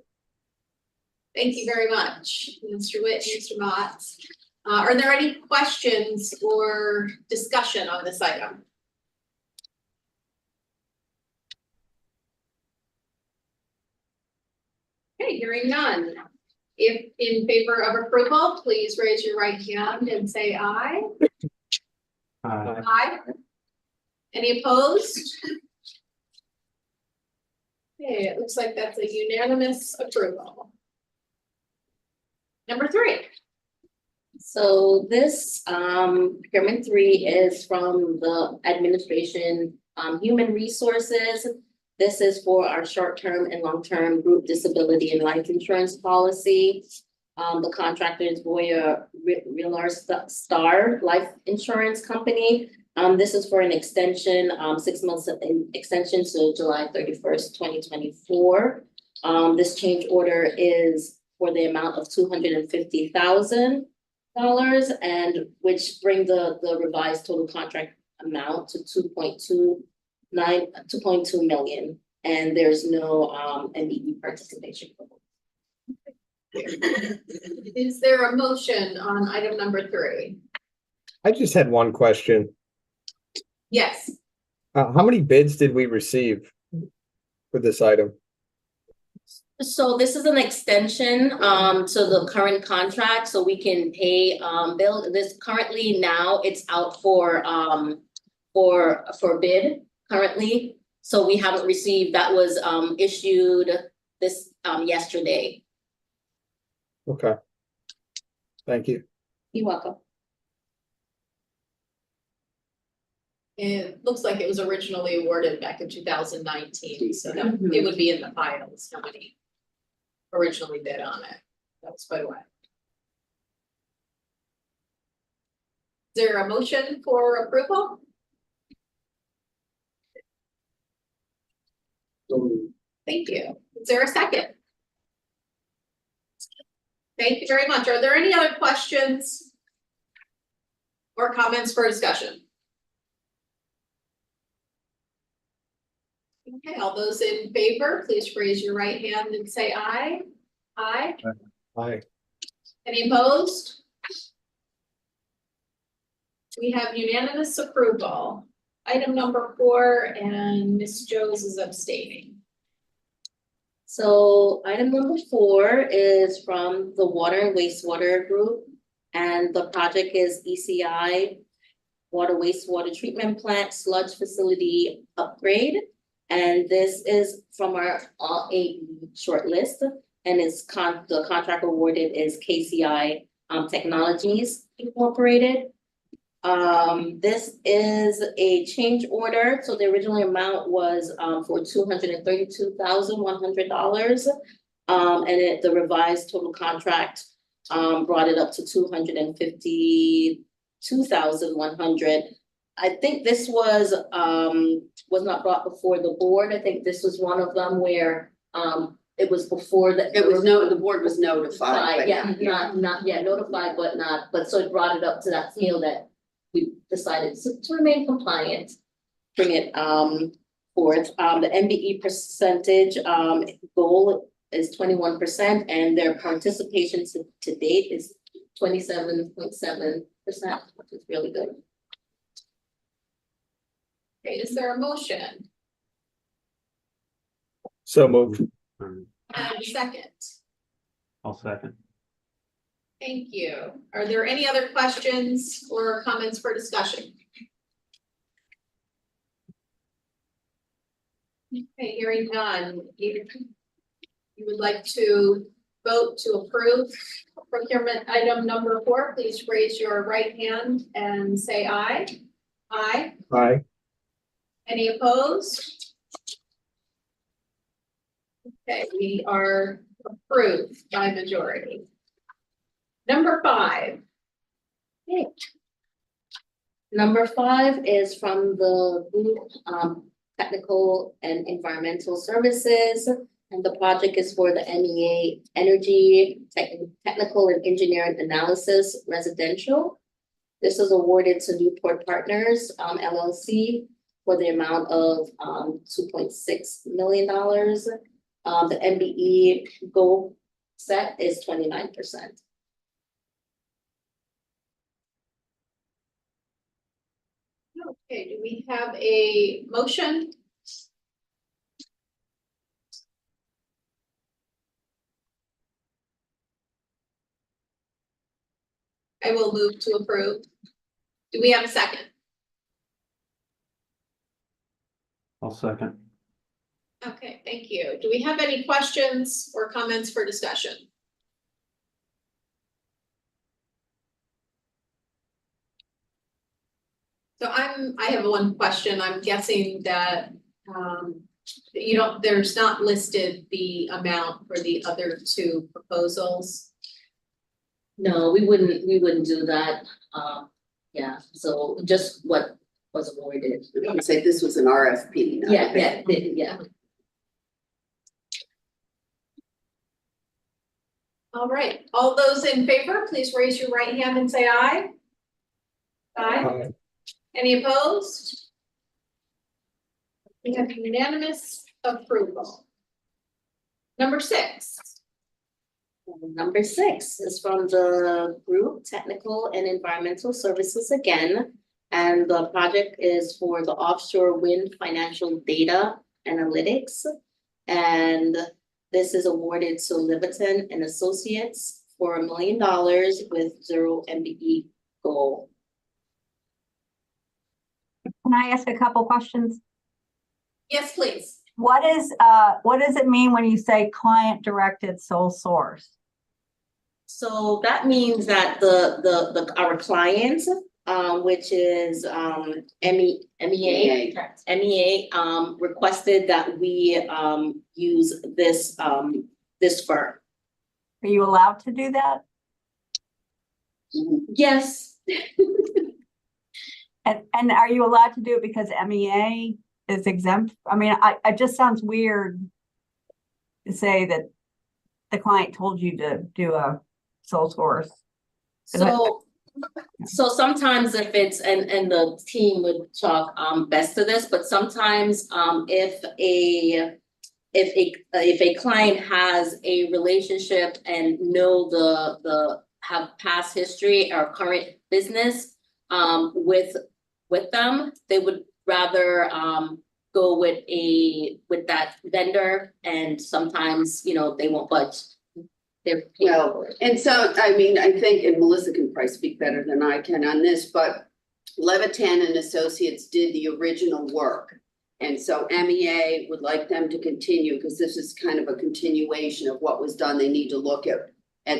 [SPEAKER 1] Thank you very much, Mr. Witt, Mr. Motts. Are there any questions or discussion on this item? Okay, hearing none. If in favor of approval, please raise your right hand and say aye. Aye. Any opposed? Okay, it looks like that's a unanimous approval. Number 3.
[SPEAKER 5] So this procurement 3 is from the Administration Human Resources. This is for our short-term and long-term group disability and life insurance policy. The contractor is Voya Real Star Life Insurance Company. This is for an extension, 6 months extension to July 31st, 2024. This change order is for the amount of $250,000, and which bring the revised total contract amount to 2.2 million, and there's no MEE participation.
[SPEAKER 1] Is there a motion on item number 3?
[SPEAKER 13] I just had one question.
[SPEAKER 1] Yes.
[SPEAKER 13] How many bids did we receive for this item?
[SPEAKER 5] So this is an extension to the current contract, so we can pay bill this currently. Now it's out for bid currently. So we haven't received, that was issued this yesterday.
[SPEAKER 13] Okay. Thank you.
[SPEAKER 5] You're welcome.
[SPEAKER 1] It looks like it was originally awarded back in 2019, so that it would be in the files, how many originally bid on it. That was quite a while. Is there a motion for approval? Thank you. Is there a second? Thank you very much. Are there any other questions or comments for discussion? Okay, all those in favor, please raise your right hand and say aye. Aye.
[SPEAKER 13] Aye.
[SPEAKER 1] Any opposed? We have unanimous approval. Item number 4, and Ms. Joes is abstaining.
[SPEAKER 5] So item number 4 is from the Water and Wastewater Group, and the project is ECI Water Wastewater Treatment Plant Sludge Facility Upgrade. And this is from our AE shortlist, and the contract awarded is KCI Technologies Incorporated. This is a change order. So the original amount was for $232,100. And the revised total contract brought it up to $252,100. I think this was not brought before the board. I think this was one of them where it was before the.
[SPEAKER 4] The board was notified. But
[SPEAKER 5] Not yet notified, but so it brought it up to that scale that we decided to remain compliant, bring it forth. The MBE percentage goal is 21%, and their participation to date is 27.7%, which is really good.
[SPEAKER 1] Okay, is there a motion?
[SPEAKER 13] So moved.
[SPEAKER 1] And a second.
[SPEAKER 14] I'll second.
[SPEAKER 1] Thank you. Are there any other questions or comments for discussion? Okay, hearing none. You would like to vote to approve procurement item number 4, please raise your right hand and say aye. Aye.
[SPEAKER 13] Aye.
[SPEAKER 1] Any opposed? Okay, we are approved by majority. Number 5.
[SPEAKER 5] Okay. Number 5 is from the group Technical and Environmental Services, and the project is for the MEA Energy Technical and Engineering Analysis Residential. This is awarded to Newport Partners LLC for the amount of $2.6 million. The MBE goal set is 29%.
[SPEAKER 1] Okay, do we have a motion? I will move to approve. Do we have a second?
[SPEAKER 14] I'll second.
[SPEAKER 1] Okay, thank you. Do we have any questions or comments for discussion? So I have one question. I'm guessing that You don't, there's not listed the amount for the other two proposals.
[SPEAKER 5] No, we wouldn't do that. Yeah, so just what was awarded.
[SPEAKER 4] I'm gonna say this was an RFP. not a
[SPEAKER 5] Yeah,
[SPEAKER 4] bid.
[SPEAKER 5] yeah.
[SPEAKER 1] All right, all those in favor, please raise your right hand and say aye. Aye. Any opposed? We have unanimous approval. Number 6.
[SPEAKER 5] Number 6 is from the group Technical and Environmental Services again. And the project is for the offshore wind financial data analytics. And this is awarded to Liviton and Associates for $1 million with 0 MBE goal.
[SPEAKER 10] Can I ask a couple questions?
[SPEAKER 1] Yes, please.
[SPEAKER 10] What does it mean when you say client directed sole source?
[SPEAKER 5] So that means that our client, which is MEA, requested that we use this firm.
[SPEAKER 10] Are you allowed to do that?
[SPEAKER 5] Yes.
[SPEAKER 10] And are you allowed to do it because MEA is exempt? I mean, it just sounds weird to say that the client told you to do a sole source.
[SPEAKER 5] So sometimes if it's, and the team would talk best to this, but sometimes if a client has a relationship and have past history or current business with them, they would rather go with that vendor, and sometimes, they won't budge.
[SPEAKER 4] Well, and so, I mean, I think, and Melissa can probably speak better than I can on this, but Levitan and Associates did the original work. And so MEA would like them to continue, because this is kind of a continuation of what was done. They need to look at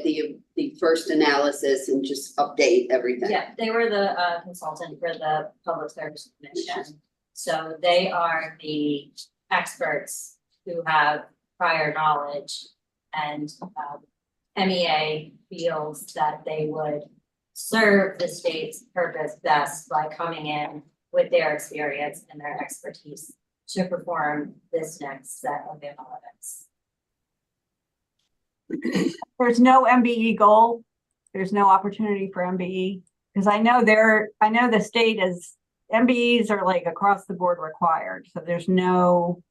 [SPEAKER 4] the first analysis and just update everything.
[SPEAKER 15] Yeah, they were the consultant for the Public Service Commission. So they are the experts who have prior knowledge, and MEA feels that they would serve the state's purpose best by coming in with their experience and their expertise to perform this next set of analytics.
[SPEAKER 10] There's no MBE goal. There's no opportunity for MBE, because I know the state is, MBEs are like across the board required. So there's no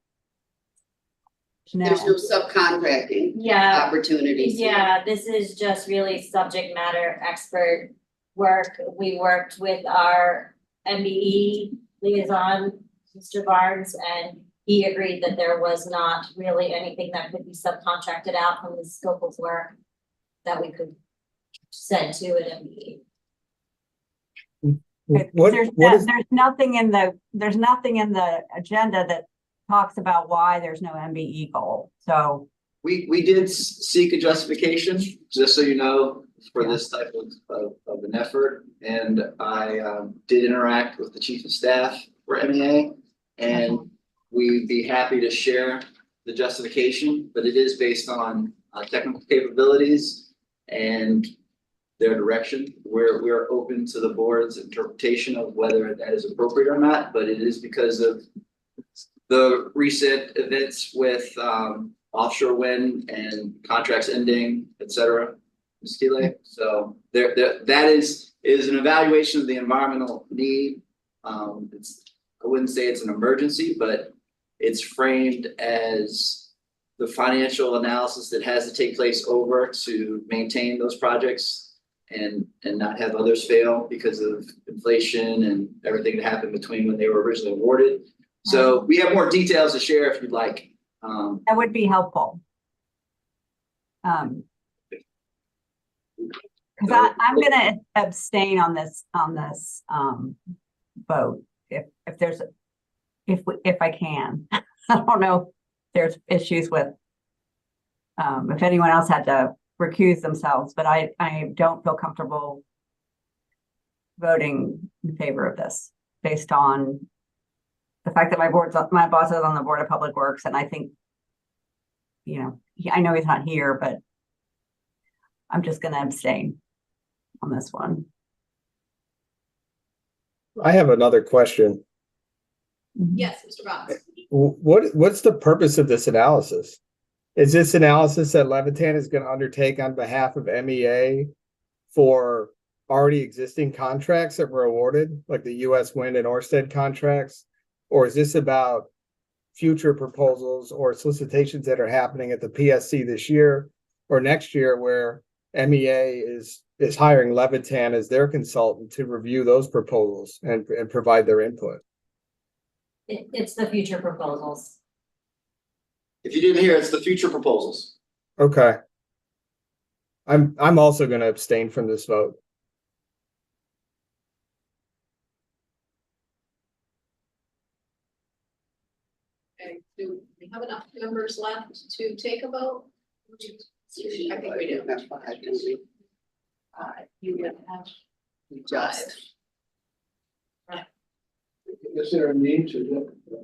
[SPEAKER 4] subcontracting opportunities.
[SPEAKER 15] Yeah, this is just really subject matter expert work. We worked with our MBE liaison, Mr. Barnes, and he agreed that there was not really anything that could be subcontracted out from the scope of work that we could send to an MBE.
[SPEAKER 10] There's nothing in the agenda that talks about why there's no MBE goal. So
[SPEAKER 2] we did seek a justification, just so you know, for this type of an effort. And I did interact with the chief of staff for MEA, and we'd be happy to share the justification, but it is based on technical capabilities and their direction. We're open to the board's interpretation of whether that is appropriate or not, but it is because of the recent events with offshore wind and contracts ending, et cetera, Ms. Keeley. So that is an evaluation of the environmental need. I wouldn't say it's an emergency, but it's framed as the financial analysis that has to take place over to maintain those projects and not have others fail because of inflation and everything that happened between when they were originally awarded. So we have more details to share if you'd like.
[SPEAKER 10] that would be helpful. Because I'm going to abstain on this vote if I can. I don't know if there's issues with if anyone else had to recuse themselves, but I don't feel comfortable voting in favor of this based on the fact that my boss is on the Board of Public Works, and I think, I know he's not here, but I'm just gonna abstain on this one.
[SPEAKER 13] I have another question.
[SPEAKER 1] Yes, Mr. Box.
[SPEAKER 13] What's the purpose of this analysis? Is this analysis that Levitan is going to undertake on behalf of MEA for already existing contracts that were awarded, like the US Wind and Ørsted contracts? Or is this about future proposals or solicitations that are happening at the PSC this year or next year, where MEA is hiring Levitan as their consultant to review those proposals and provide their input?
[SPEAKER 15] It's the future proposals.
[SPEAKER 2] If you didn't hear, it's the future proposals.
[SPEAKER 13] Okay. I'm also going to abstain from this vote.
[SPEAKER 1] Okay, do we have enough members left to take a vote? I think we do.
[SPEAKER 4] That's fine, I can see.
[SPEAKER 1] You would have
[SPEAKER 4] Just.
[SPEAKER 3] Is there a need to get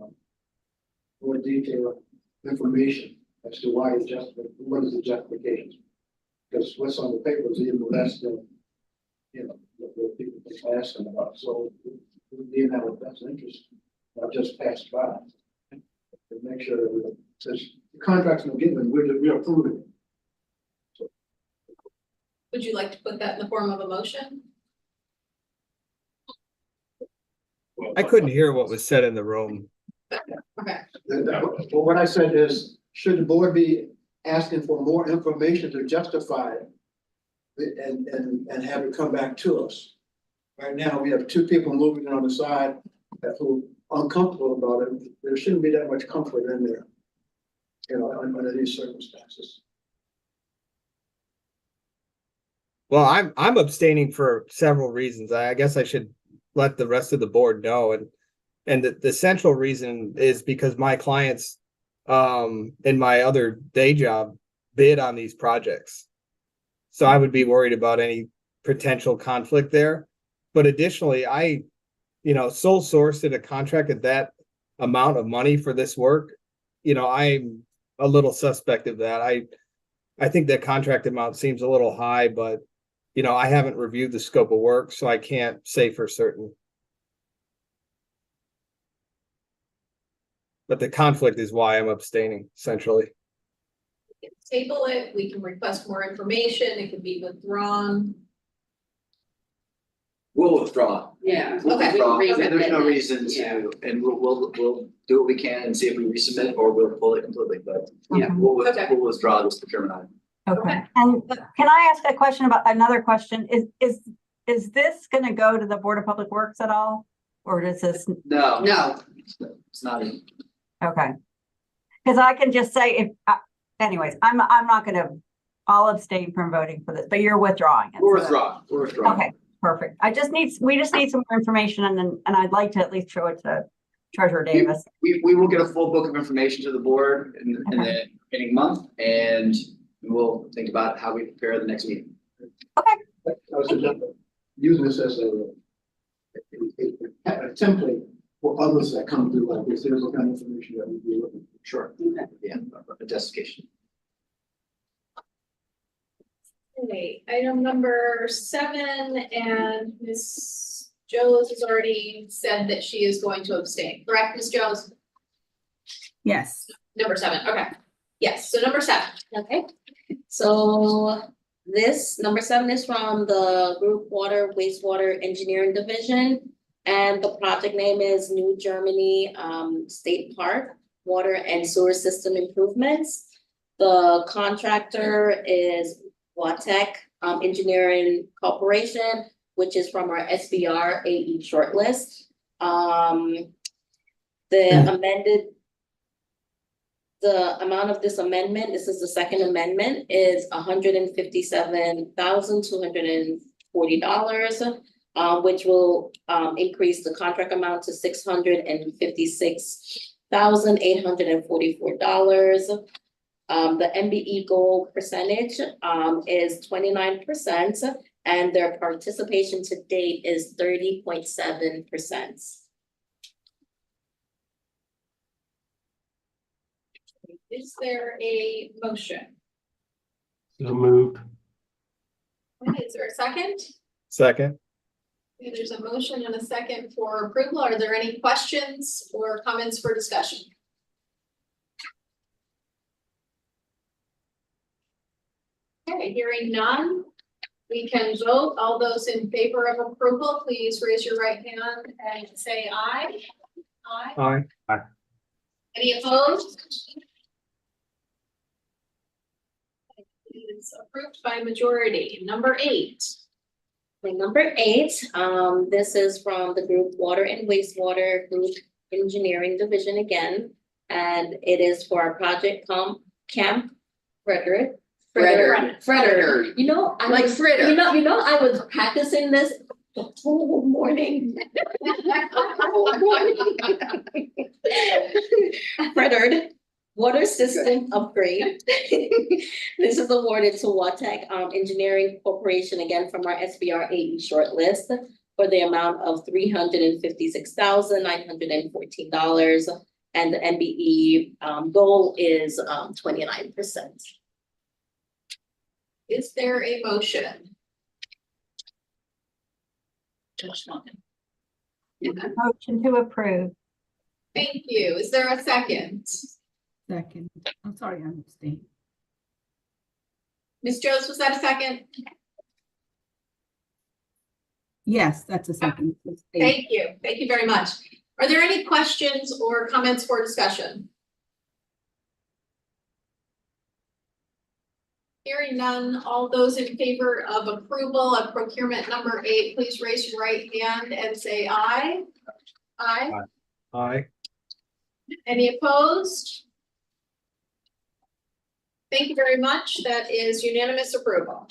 [SPEAKER 3] more detailed information as to why what is the justification? Because what's on the paper is even less than, what people are asking about. So we need to have a best interest, not just pass by. To make sure that since the contract's not given, we're approving it.
[SPEAKER 1] Would you like to put that in the form of a motion?
[SPEAKER 13] I couldn't hear what was said in the room.
[SPEAKER 1] Okay,
[SPEAKER 3] Well, what I said is, should the board be asking for more information to justify it and have it come back to us? Right now, we have two people moving on the side that who are uncomfortable about it. There shouldn't be that much comfort in there, under these circumstances.
[SPEAKER 13] Well, I'm abstaining for several reasons. I guess I should let the rest of the board know. And the central reason is because my clients in my other day job bid on these projects. So I would be worried about any potential conflict there. But additionally, I sole sourced a contract at that amount of money for this work. I'm a little suspect of that. I think that contract amount seems a little high, but I haven't reviewed the scope of work, so I can't say for certain. But the conflict is why I'm abstaining centrally.
[SPEAKER 1] we can table it, we can request more information, it can be withdrawn.
[SPEAKER 2] We'll withdraw.
[SPEAKER 4] Yeah.
[SPEAKER 2] We'll
[SPEAKER 1] Okay.
[SPEAKER 2] withdraw.
[SPEAKER 4] We
[SPEAKER 2] There's no
[SPEAKER 4] resubmit it.
[SPEAKER 2] reason to, and we'll do what we can and see if we resubmit or we'll pull it completely, but
[SPEAKER 4] Yeah.
[SPEAKER 2] we'll
[SPEAKER 1] Okay.
[SPEAKER 2] withdraw this procurement item.
[SPEAKER 10] Okay, and can I ask a question about another question? Is this gonna go to the Board of Public Works at all? Or does this,
[SPEAKER 2] No.
[SPEAKER 4] No,
[SPEAKER 2] It's not.
[SPEAKER 10] okay. Cause I can just say anyways, I'm not gonna, I'll abstain from voting for this, but you're withdrawing it.
[SPEAKER 2] We're
[SPEAKER 10] so-
[SPEAKER 2] withdrawing.
[SPEAKER 10] Okay, perfect. we just need some more information and I'd like to at least show it to Treasurer Davis.
[SPEAKER 2] We will get a full book of information to the board in the beginning month, and we'll think about how we prepare the next meeting.
[SPEAKER 3] I was just using this as a template for others that come through like this. There's the kind of information that we'd be looking for.
[SPEAKER 2] Sure.
[SPEAKER 4] Okay.
[SPEAKER 2] Yeah, a justification.
[SPEAKER 1] Okay, item number 7, and Ms. Jones has already said that she is going to abstain, correct, Ms. Jones?
[SPEAKER 12] Yes.
[SPEAKER 1] Number 7, okay. Yes, so number 7.
[SPEAKER 5] Okay, so this number 7 is from the Group Water Wastewater Engineering Division. And the project name is New Germany State Park Water and Sewer System Improvements. The contractor is Watek Engineering Corporation, which is from our SBR AE shortlist. The amount of this amendment, this is the second amendment, is $157,240, which will increase the contract amount to $656,844. The MBE goal percentage is 29%, and their participation to date is 30.7%.
[SPEAKER 1] Is there a motion?
[SPEAKER 14] So moved.
[SPEAKER 1] Okay, is there a second?
[SPEAKER 13] Second.
[SPEAKER 1] Okay, there's a motion and a second for approval. Are there any questions or comments for discussion? Okay, hearing none, we can vote. All those in favor of approval, please raise your right hand and say aye. Aye.
[SPEAKER 13] Aye.
[SPEAKER 1] Any opposed? It's approved by majority. Number 8.
[SPEAKER 5] Okay, number 8, this is from the group Water and Wastewater Group Engineering Division again. And it is for our project Camp Frederick.
[SPEAKER 4] Frederick.
[SPEAKER 5] You know, I
[SPEAKER 4] Like
[SPEAKER 5] was,
[SPEAKER 4] fritter.
[SPEAKER 5] you know, I was practicing this the whole morning. Frederick Water System Upgrade. This is awarded to Watech Engineering Corporation, again from our SBR AE shortlist for the amount of $356,914. And the MBE goal is 29%.
[SPEAKER 1] Is there a motion?
[SPEAKER 10] Motion to approve.
[SPEAKER 1] Thank you. Is there a second?
[SPEAKER 12] Second. I'm sorry, I'm abstaining.
[SPEAKER 1] Ms. Jones, was that a second?
[SPEAKER 12] Yes, that's a second.
[SPEAKER 1] Thank you. Thank you very much. Are there any questions or comments for discussion? Hearing none, all those in favor of approval of procurement number 8, please raise your right hand and say aye. Aye.
[SPEAKER 13] Aye.
[SPEAKER 1] Any opposed? Thank you very much. That is unanimous approval.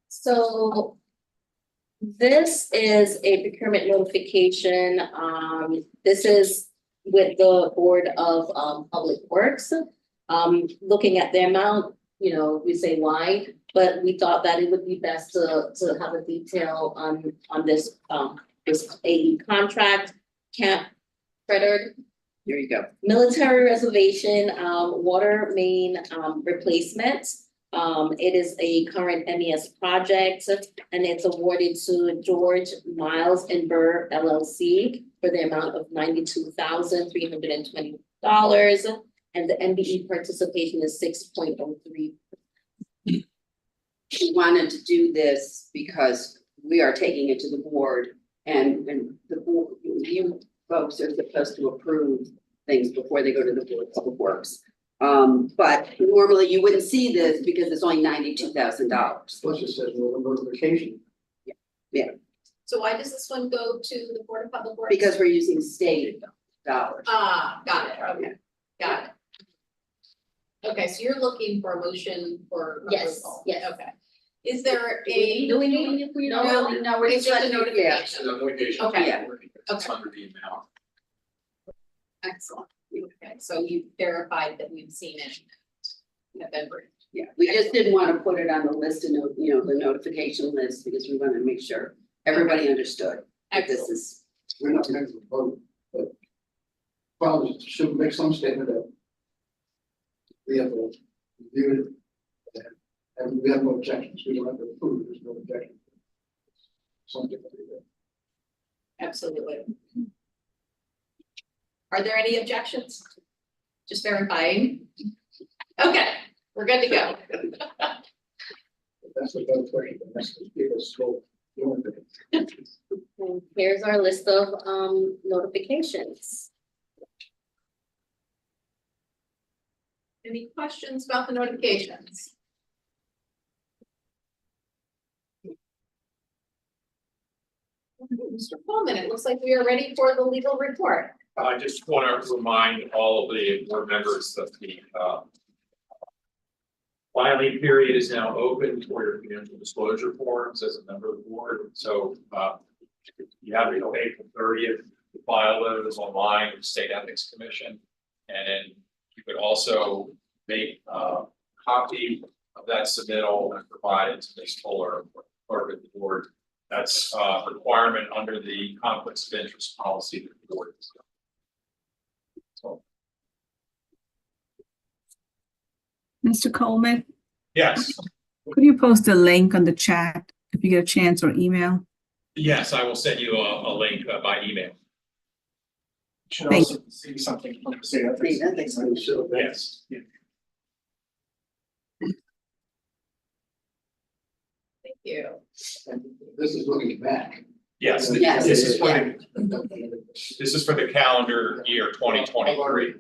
[SPEAKER 5] So this is a procurement notification. This is with the Board of Public Works. Looking at the amount, you know, we say why, but we thought that it would be best to have a detail on this this AE contract. Camp Frederick.
[SPEAKER 4] Here you go.
[SPEAKER 5] Military reservation, water main replacement. It is a current MES project, and it's awarded to George Miles and Burr LLC for the amount of $92,320. And the MBE participation is 6.03.
[SPEAKER 4] We wanted to do this because we are taking it to the board and the board, you folks are supposed to approve things before they go to the Board of Public Works. But normally you wouldn't see this because it's only $92,000.
[SPEAKER 3] Plus it says notification.
[SPEAKER 1] So why does this one go to the Board of Public Works?
[SPEAKER 4] Because we're using state dollars.
[SPEAKER 1] Got it. Okay, got it. Okay, so you're looking for a motion for
[SPEAKER 5] Yes,
[SPEAKER 1] approval?
[SPEAKER 5] yes.
[SPEAKER 1] Okay. Is there a?
[SPEAKER 5] Do we need it for you?
[SPEAKER 4] No, we're
[SPEAKER 1] It's just a
[SPEAKER 4] letting you-
[SPEAKER 1] notification.
[SPEAKER 9] So the notification.
[SPEAKER 1] Okay.
[SPEAKER 4] Yeah.
[SPEAKER 9] It's under the amount.
[SPEAKER 1] Excellent. Okay, so you verified that we've seen it. Have been briefed.
[SPEAKER 4] Yeah, we just didn't want to put it on the list and, you know, the notification list because we want to make sure everybody understood that this
[SPEAKER 1] Excellent.
[SPEAKER 4] is.
[SPEAKER 3] We're not going to vote, but probably should make some statement that we have to review it. And we have no objections. We don't have to approve. There's no objection. Something like that.
[SPEAKER 1] Absolutely. Are there any objections? Just verifying. Okay, we're good to go.
[SPEAKER 3] That's the better question. That's the biggest scope.
[SPEAKER 5] And here's our list of notifications.
[SPEAKER 1] Any questions about the notifications? Mr. Coleman, it looks like we are ready for the legal report.
[SPEAKER 9] I just want to remind all of the board members that the filing period is now open for your financial disclosure forms as a member of the board. So you have until April 30th to file those online with the State Ethics Commission. And then you could also make a copy of that submittal and provide it to Ms. Fuller, clerk of the board, That's a requirement under the conflicts of interest policy that the board has got. So,
[SPEAKER 12] Mr. Coleman,
[SPEAKER 9] yes,
[SPEAKER 12] could you post a link on the chat if you get a chance or email?
[SPEAKER 9] yes, I will send you a link by email.
[SPEAKER 7] Should
[SPEAKER 12] Thank
[SPEAKER 7] also see something, say that.
[SPEAKER 4] See, that makes sense.
[SPEAKER 9] Yes.
[SPEAKER 1] Thank you.
[SPEAKER 3] This is looking back.
[SPEAKER 9] Yes,
[SPEAKER 4] Yes,
[SPEAKER 9] this is for
[SPEAKER 4] yeah.
[SPEAKER 9] this is for the calendar year 2023.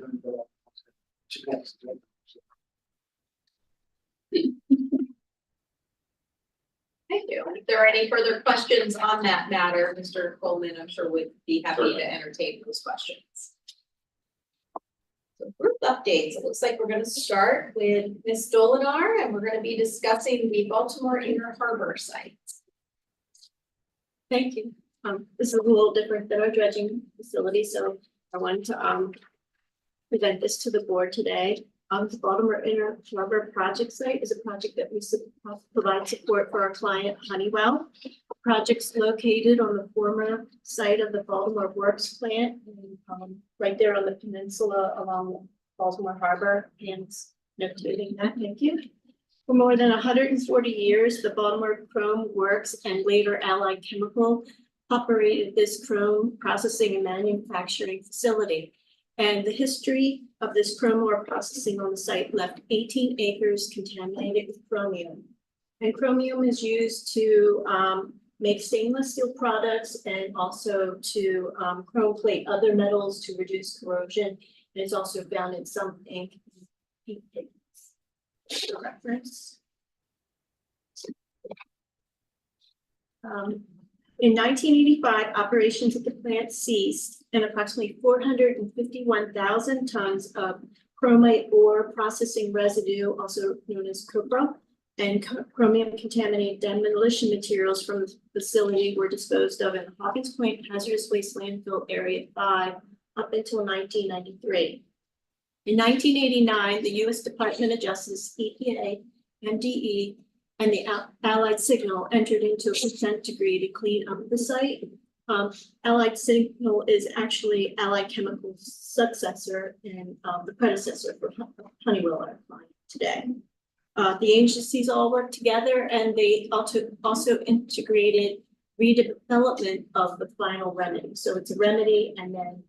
[SPEAKER 1] Thank you. And if there are any further questions on that matter, Mr. Coleman, I'm sure would be happy to entertain those questions. So group updates, it looks like we're gonna start with Ms. Dolinar, and we're gonna be discussing the Baltimore Inner Harbor site.
[SPEAKER 16] Thank you. This is a little different than our dredging facility, so I wanted to present this to the board today. The Baltimore Inner Harbor project site is a project that we provide support for our client Honeywell. The project's located on the former site of the Baltimore Works plant, and, right there on the peninsula along Baltimore Harbor, and notating that, thank you. For more than 140 years, the Baltimore Chrome Works and later Allied Chemical operated this chrome processing and manufacturing facility. And the history of this chrome ore processing on the site left 18 acres contaminated with chromium. And chromium is used to make stainless steel products and also to chrome plate other metals to reduce corrosion. And it's also found in some ink pigments. For reference. In 1985, operations at the plant ceased, and approximately 451,000 tons of chromite ore processing residue, also known as copra, and chromium contaminated demolition materials from the facility were disposed of in the Hawkins Point Hazardous Waste Landfill Area 5 up until 1993. In 1989, the U.S. Department of Justice, EPA, MDE, and the Allied Signal entered into a consent decree to clean up the site. Allied Signal is actually Allied Chemical's successor and the predecessor for Honeywell, our client today. The agencies all work together, and they also integrated redevelopment of the final remedy. So it's a remedy and then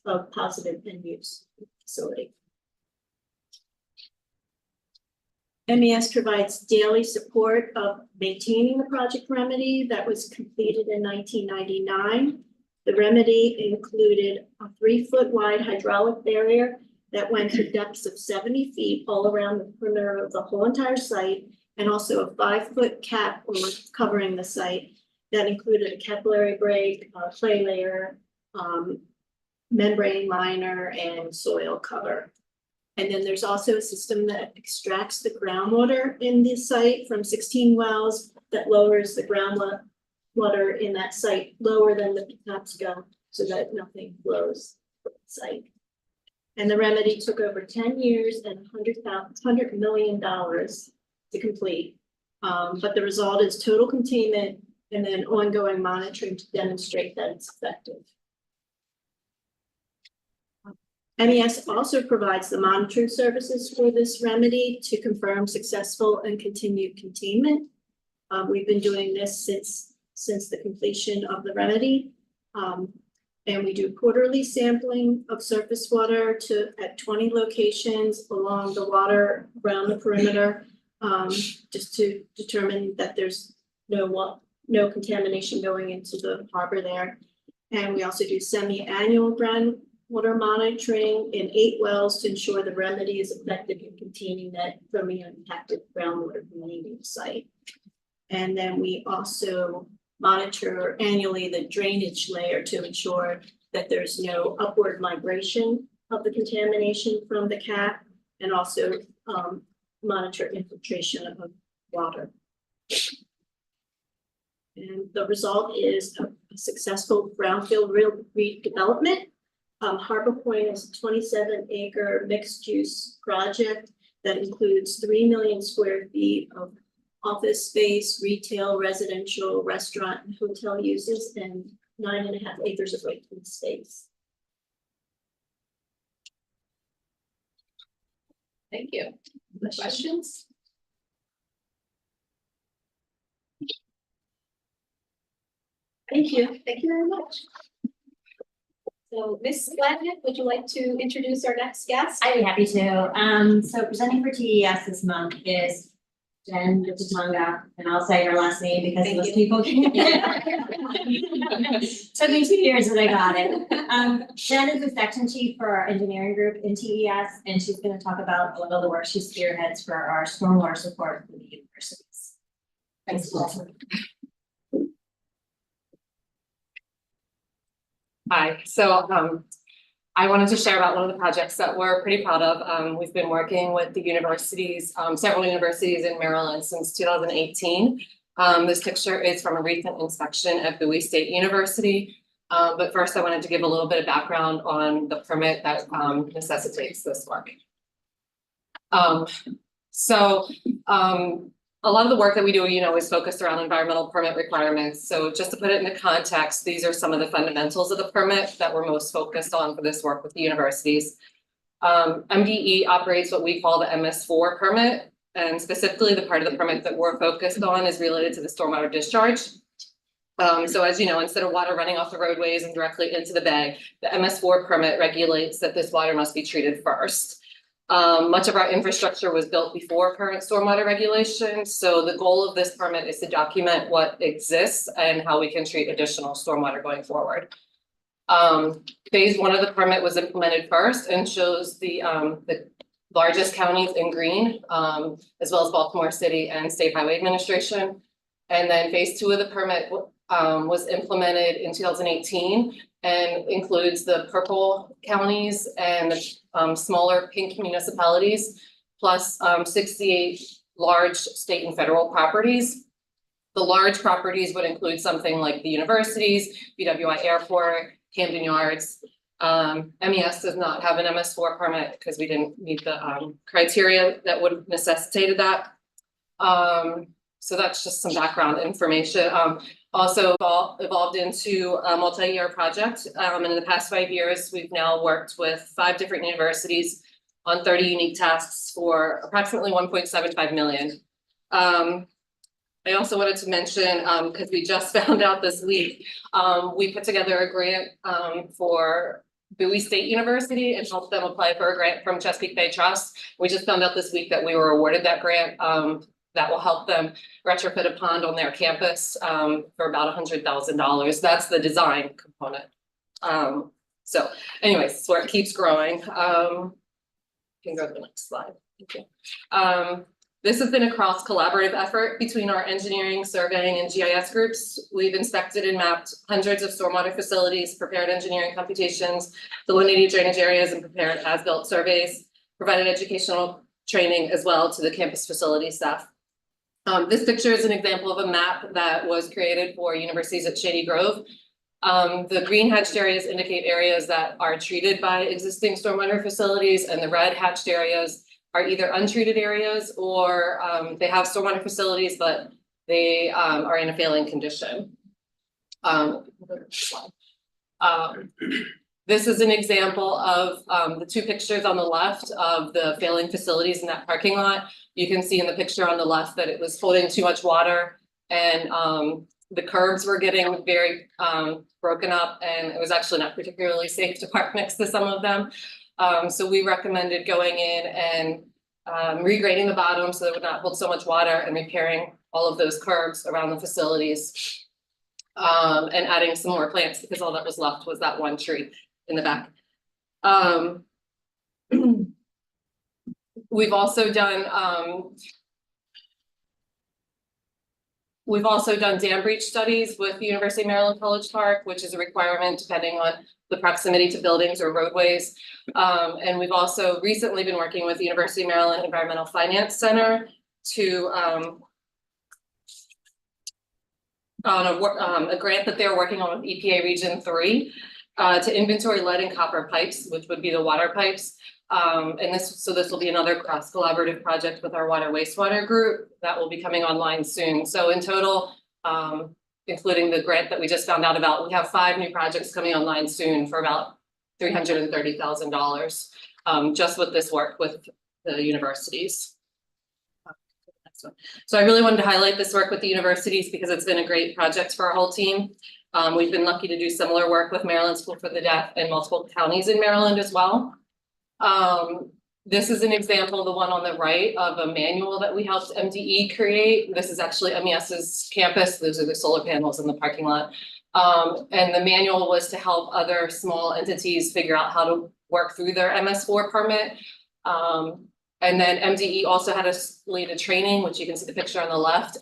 [SPEAKER 16] a positive end use facility. MES provides daily support of maintaining the project remedy that was completed in 1999. The remedy included a 3-foot wide hydraulic barrier that went to depths of 70 feet all around the perimeter of the whole entire site, and also a 5-foot cap covering the site that included a capillary break, clay layer, membrane liner, and soil cover. And then there's also a system that extracts the groundwater in the site from 16 wells that lowers the groundwater in that site lower than the pickups go, so that nothing flows from the site. And the remedy took over 10 years and $100 million to complete. But the result is total containment and then ongoing monitoring to demonstrate that it's effective. MES also provides the monitoring services for this remedy to confirm successful and continued containment. We've been doing this since the completion of the remedy. And we do quarterly sampling of surface water at 20 locations along the water around the perimeter, just to determine that there's no contamination going into the harbor there. And we also do semi-annual groundwater monitoring in 8 wells to ensure the remedy is effective in containing that chromium impacted groundwater from leaving the site. And then we also monitor annually the drainage layer to ensure that there's no upward migration of the contamination from the cap, and also monitor infiltration of water. And the result is a successful brownfield redevelopment. Harbor Point is a 27-acre mixed-use project that includes 3 million square feet of office space, retail, residential, restaurant, and hotel uses, and 9.5 acres of open space.
[SPEAKER 1] Thank you. Any questions? Thank you. Thank you very much. So Ms. Gladnick, would you like to introduce our next guest?
[SPEAKER 15] I'd be happy to. So presenting for TES this month is Jen Tonga, and I'll say her last name because
[SPEAKER 1] Thank
[SPEAKER 15] most
[SPEAKER 1] you.
[SPEAKER 15] people can. Took me 2 years, but I got it. Jen is the section chief for our engineering group in TES, and she's gonna talk about a lot of the work she spearheads for our stormwater support for the universities. Thanks.
[SPEAKER 17] Hi, so I wanted to share about one of the projects that we're pretty proud of. We've been working with the universities, several universities in Maryland since 2018. This picture is from a recent inspection at Bowie State University. But first I wanted to give a little bit of background on the permit that necessitates this work. A lot of the work that we do, is focused around environmental permit requirements. So just to put it into context, these are some of the fundamentals of the permit that we're most focused on for this work with the universities. MDE operates what we call the MS4 permit, and specifically the part of the permit that we're focused on is related to the stormwater discharge. So as you know, instead of water running off the roadways and directly into the bay, the MS4 permit regulates that this water must be treated first. Much of our infrastructure was built before current stormwater regulations, so the goal of this permit is to document what exists and how we can treat additional stormwater going forward. Phase 1 of the permit was implemented first and shows the largest counties in green, as well as Baltimore City and State Highway Administration. And then phase 2 of the permit was implemented in 2018 and includes the purple counties and smaller pink municipalities, plus 68 large state and federal properties. The large properties would include something like the universities, BWI Airport, Camden Yards. MES does not have an MS4 permit because we didn't meet the criteria that would have necessitated that. So that's just some background information. Also evolved into a multi-year project. And in the past 5 years, we've now worked with 5 different universities on 30 unique tasks for approximately 1.75 million. I also wanted to mention, because we just found out this week, we put together a grant for Bowie State University and helped them apply for a grant from Chesapeake Bay Trust. We just found out this week that we were awarded that grant. That will help them retrofit a pond on their campus for about $100,000. That's the design component. So anyways, so it keeps growing. You can go to the next slide. Thank you. This has been a cross collaborative effort between our engineering, surveying, and GIS groups. We've inspected and mapped hundreds of stormwater facilities, prepared engineering computations, delineated drainage areas, and prepared as-built surveys, provided educational training as well to the campus facility staff. This picture is an example of a map that was created for universities at Shady Grove. The green hatched areas indicate areas that are treated by existing stormwater facilities, and the red hatched areas are either untreated areas or they have stormwater facilities, but they are in a failing condition. This is an example of the 2 pictures on the left of the failing facilities in that parking lot. You can see in the picture on the left that it was holding too much water, and the curbs were getting very broken up, and it was actually not particularly safe to park next to some of them. So we recommended going in and regrading the bottom so that it would not hold so much water, and repairing all of those curbs around the facilities, and adding some more plants because all that was left was that one tree in the back. We've also done dam breach studies with the University of Maryland College Park, which is a requirement depending on the proximity to buildings or roadways. And we've also recently been working with the University of Maryland Environmental Finance Center to on a grant that they're working on with EPA Region 3 to inventory lead and copper pipes, which would be the water pipes. And this will be another cross collaborative project with our water wastewater group that will be coming online soon. So in total, including the grant that we just found out about, we have 5 new projects coming online soon for about $330,000, just with this work with the universities. So I really wanted to highlight this work with the universities because it's been a great project for our whole team. We've been lucky to do similar work with Maryland School for the Deaf and multiple counties in Maryland as well. This is an example, the one on the right, of a manual that we helped MDE create. This is actually MES's campus. Those are the solar panels in the parking lot. And the manual was to help other small entities figure out how to work through their MS4 permit. And then MDE also had us lead a training, which you can see the picture on the left,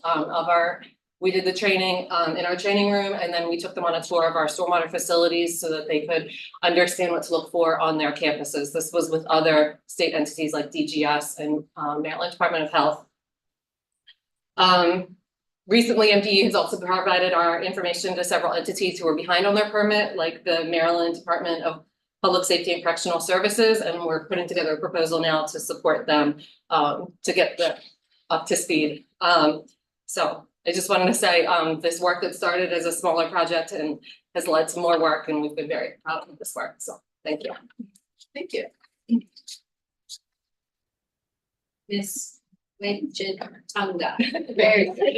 [SPEAKER 17] we did the training in our training room, and then we took them on a tour of our stormwater facilities so that they could understand what to look for on their campuses. This was with other state entities like DGS and Maryland Department of Health. Recently, MDE has also provided our information to several entities who are behind on their permit, like the Maryland Department of Public Safety and Correctional Services, and we're putting together a proposal now to support them to get them up to speed. So I just wanted to say this work that started as a smaller project and has led to more work, and we've been very proud of this work. So thank you.
[SPEAKER 1] Thank you. Miss Tanga.
[SPEAKER 5] Very good. Okay,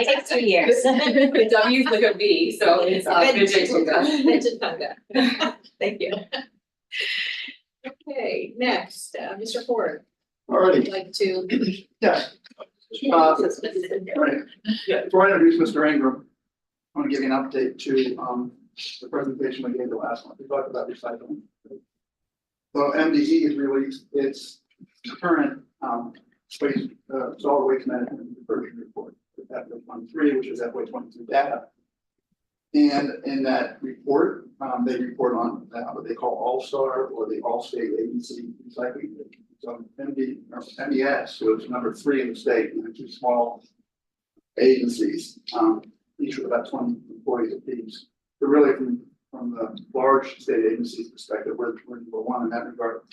[SPEAKER 5] it takes 2 years.
[SPEAKER 17] The W's like a V, so it's
[SPEAKER 1] Tanga. Thank you. Okay, next, Mr. Ford.
[SPEAKER 3] All right.
[SPEAKER 1] Would like to.
[SPEAKER 3] Yes. Right. Yeah, before I introduce Mr. Ingram, I want to give you an update to the presentation we gave the last month. We talked about recycling. So MDE has released its current waste solid waste management version report, FY23, which is FY22 data. And in that report, they report on what they call All-Star or the All-State Agency Recycling. So MES was number 3 in the state, and 2 small agencies, each with about 20 employees apiece. So really, from the large state agencies perspective, we're number 1 in that regard.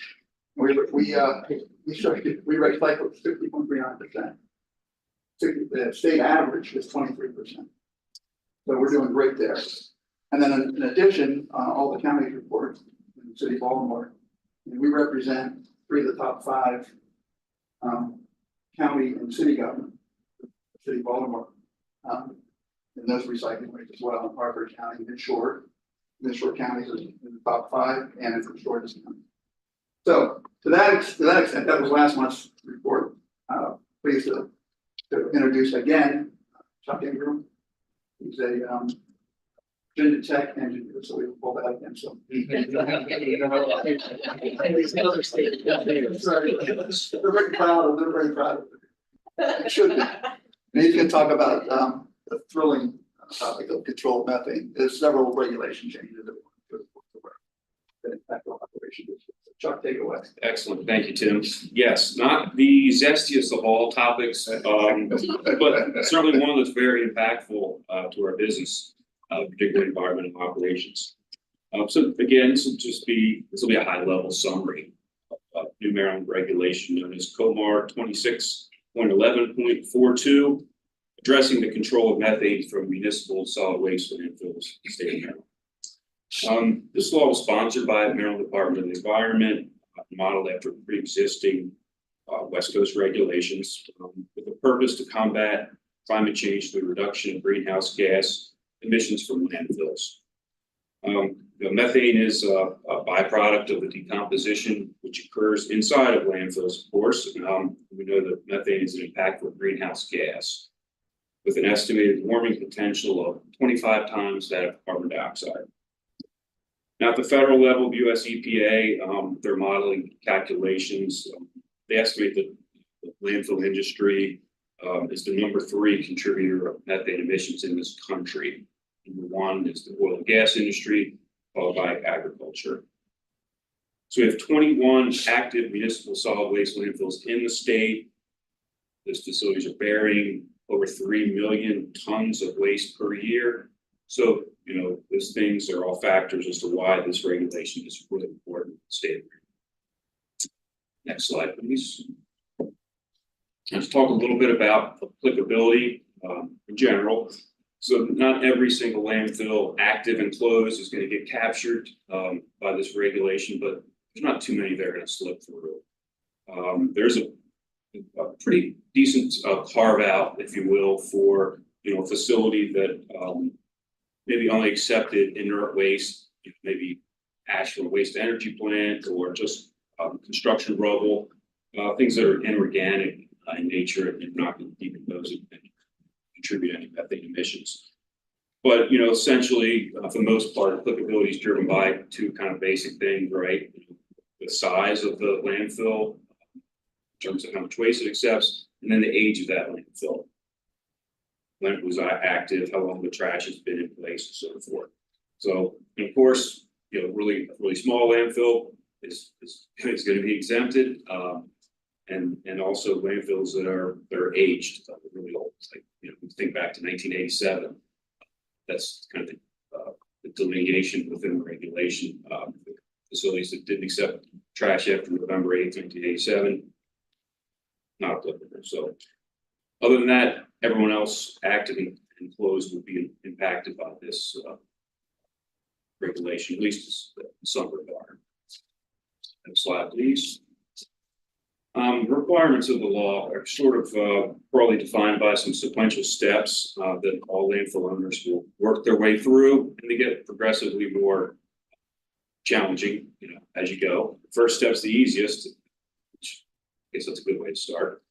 [SPEAKER 3] We recycle 50.39%. The state average is 23%. So we're doing great there. And then in addition, all the counties report in the city of Baltimore, and we represent 3 of the top 5 county and city government, the city of Baltimore, in those recycling rates as well. In Harford County, Midshore County is in the top 5, and in Georgia County. So to that extent, that was last month's report. Pleased to introduce again Chuck Ingram. He's a Virginia Tech engineer, so we will pull that again. So we're very proud of. They're very proud of it. It should be. And he's going to talk about the thrilling topic of controlled methane. There's several regulation changes that impact our operation. Chuck, take it away.
[SPEAKER 18] Excellent, thank you, Tim. Yes, not the zestiest of all topics, but certainly one that's very impactful to our business, particularly environmental operations. So again, this will be a high-level summary of new Maryland regulation known as COMAR 26.11.42, addressing the control of methane from municipal solid waste landfills in the state of Maryland. This law was sponsored by the Maryland Department of the Environment, modeled after pre-existing West Coast regulations, with the purpose to combat climate change through reduction of greenhouse gas emissions from landfills. Methane is a byproduct of the decomposition which occurs inside of landfills, of course. We know that methane is an impactful greenhouse gas with an estimated warming potential of 25 times that of carbon dioxide. Now, at the federal level, the US EPA, their modeling calculations, they estimate that the landfill industry is the number 3 contributor of methane emissions in this country. Number 1 is the oil and gas industry, followed by agriculture. So we have 21 active municipal solid waste landfills in the state. Those facilities are burying over 3 million tons of waste per year. So, those things are all factors as to why this regulation is really important in the state. Next slide, please. Let's talk a little bit about applicability in general. So not every single landfill, active and closed, is going to get captured by this regulation, but there's not too many that are going to slip through. There's a pretty decent carve out, if you will, for a facility that maybe only accepted inert waste, maybe ash from a waste energy plant, or just construction rubble, things that are inorganic in nature and not going to decompose and contribute any methane emissions. But essentially, for the most part, applicability is driven by two kind of basic things, right? The size of the landfill, in terms of how much waste it accepts, and then the age of that landfill. When it was active, how long the trash has been in place, and so forth. So, and of course, really small landfill is going to be exempted, and also landfills that are aged, really old. Like think back to 1987. That's kind of the delineation within the regulation. Facilities that didn't accept trash after November 8th, 1987, not applicable. So, other than that, everyone else active and closed will be impacted by this regulation, at least in some regard. Next slide, please. Requirements of the law are sort of broadly defined by some sequential steps that all landfill owners will work their way through, and they get progressively more challenging, as you go. The first step's the easiest, which I guess that's a good way to start.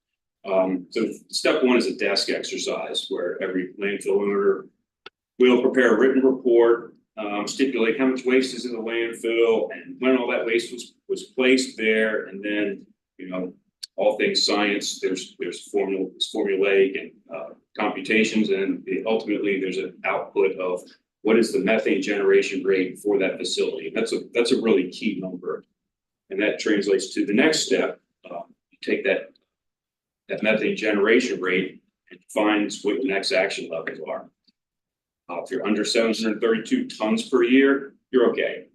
[SPEAKER 18] So step one is a desk exercise where every landfill owner will prepare a written report, stipulate how much waste is in the landfill and when all that waste was placed there, and then all things science. There's formulaic and computations, and ultimately there's an output of what is the methane generation rate for that facility. That's a really key number, and that translates to the next step. You take that methane generation rate and defines what your next action levels are. If you're under 732 tons per year, you're okay.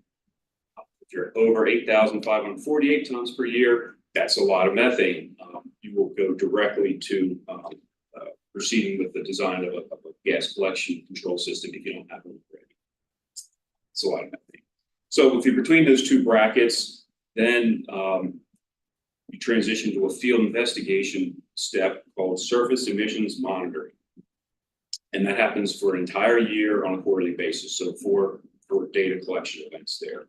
[SPEAKER 18] If you're over 8,548 tons per year, that's a lot of methane. You will go directly to proceeding with the design of a gas collection control system if you don't have one already. It's a lot of methane. So if you're between those two brackets, then you transition to a field investigation step called surface emissions monitoring. And that happens for an entire year on a quarterly basis. So for data collection events there.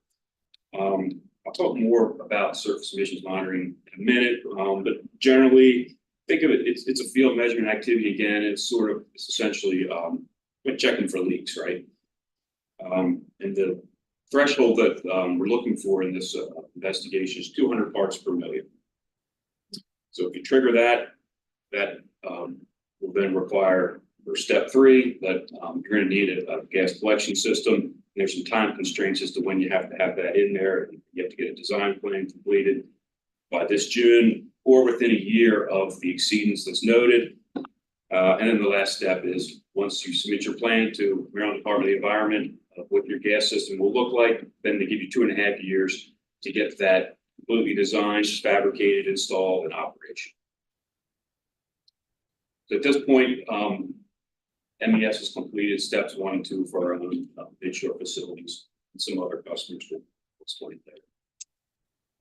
[SPEAKER 18] I'll talk more about surface emissions monitoring in a minute, but generally think of it, it's a field measurement activity again. It's essentially checking for leaks, right? And the threshold that we're looking for in this investigation is 200 parts per million. So if you trigger that will then require, for step 3, that you're going to need a gas collection system. There's some time constraints as to when you have to have that in there. You have to get a design plan completed by this June or within a year of the exceedance that's noted. And then the last step is once you submit your plan to Maryland Department of the Environment of what your gas system will look like, then they give you 2.5 years to get that completely designed, fabricated, installed, and operation. So at this point, MES has completed steps 1 and 2 for our own inshore facilities, and some other customers will explain that.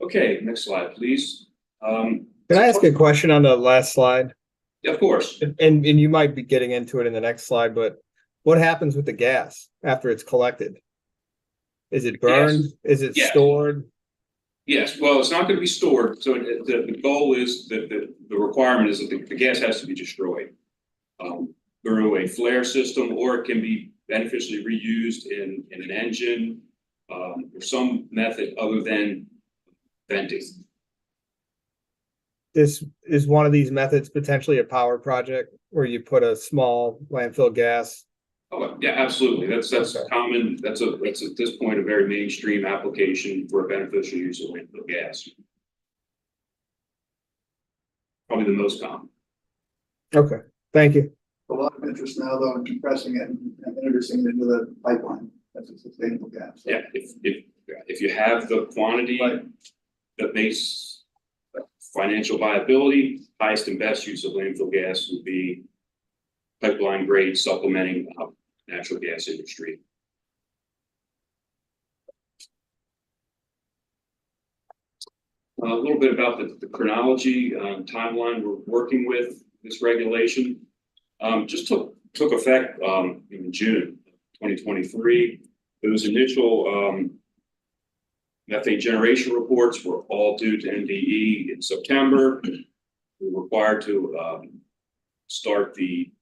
[SPEAKER 18] Okay, next slide, please.
[SPEAKER 13] Can I ask a question on the last slide?
[SPEAKER 18] Yeah, of course.
[SPEAKER 13] And you might be getting into it in the next slide, but what happens with the gas after it's collected? Is it burned?
[SPEAKER 18] Yes.
[SPEAKER 13] Is it
[SPEAKER 18] Yes.
[SPEAKER 13] stored?
[SPEAKER 18] Yes, well, it's not going to be stored. So the goal is that the requirement is that the gas has to be destroyed through a flare system, or it can be beneficially reused in an engine or some method other than venting.
[SPEAKER 13] This is one of these methods potentially a power project where you put a small landfill gas.
[SPEAKER 18] Oh, yeah, absolutely. That's common. That's at this point a very mainstream application for a beneficial use of landfill gas. Probably the most common.
[SPEAKER 13] Okay, thank you.
[SPEAKER 3] A lot of interest now though in compressing it and introducing it into the pipeline as a sustainable gas.
[SPEAKER 18] Yeah, if you have the quantity that makes Financial viability, highest and best use of landfill gas would be pipeline grade supplementing natural gas industry. A little bit about the chronology timeline we're working with this regulation. Just took effect in June 2023. Those initial methane generation reports were all due to NDE in September. We were required to start the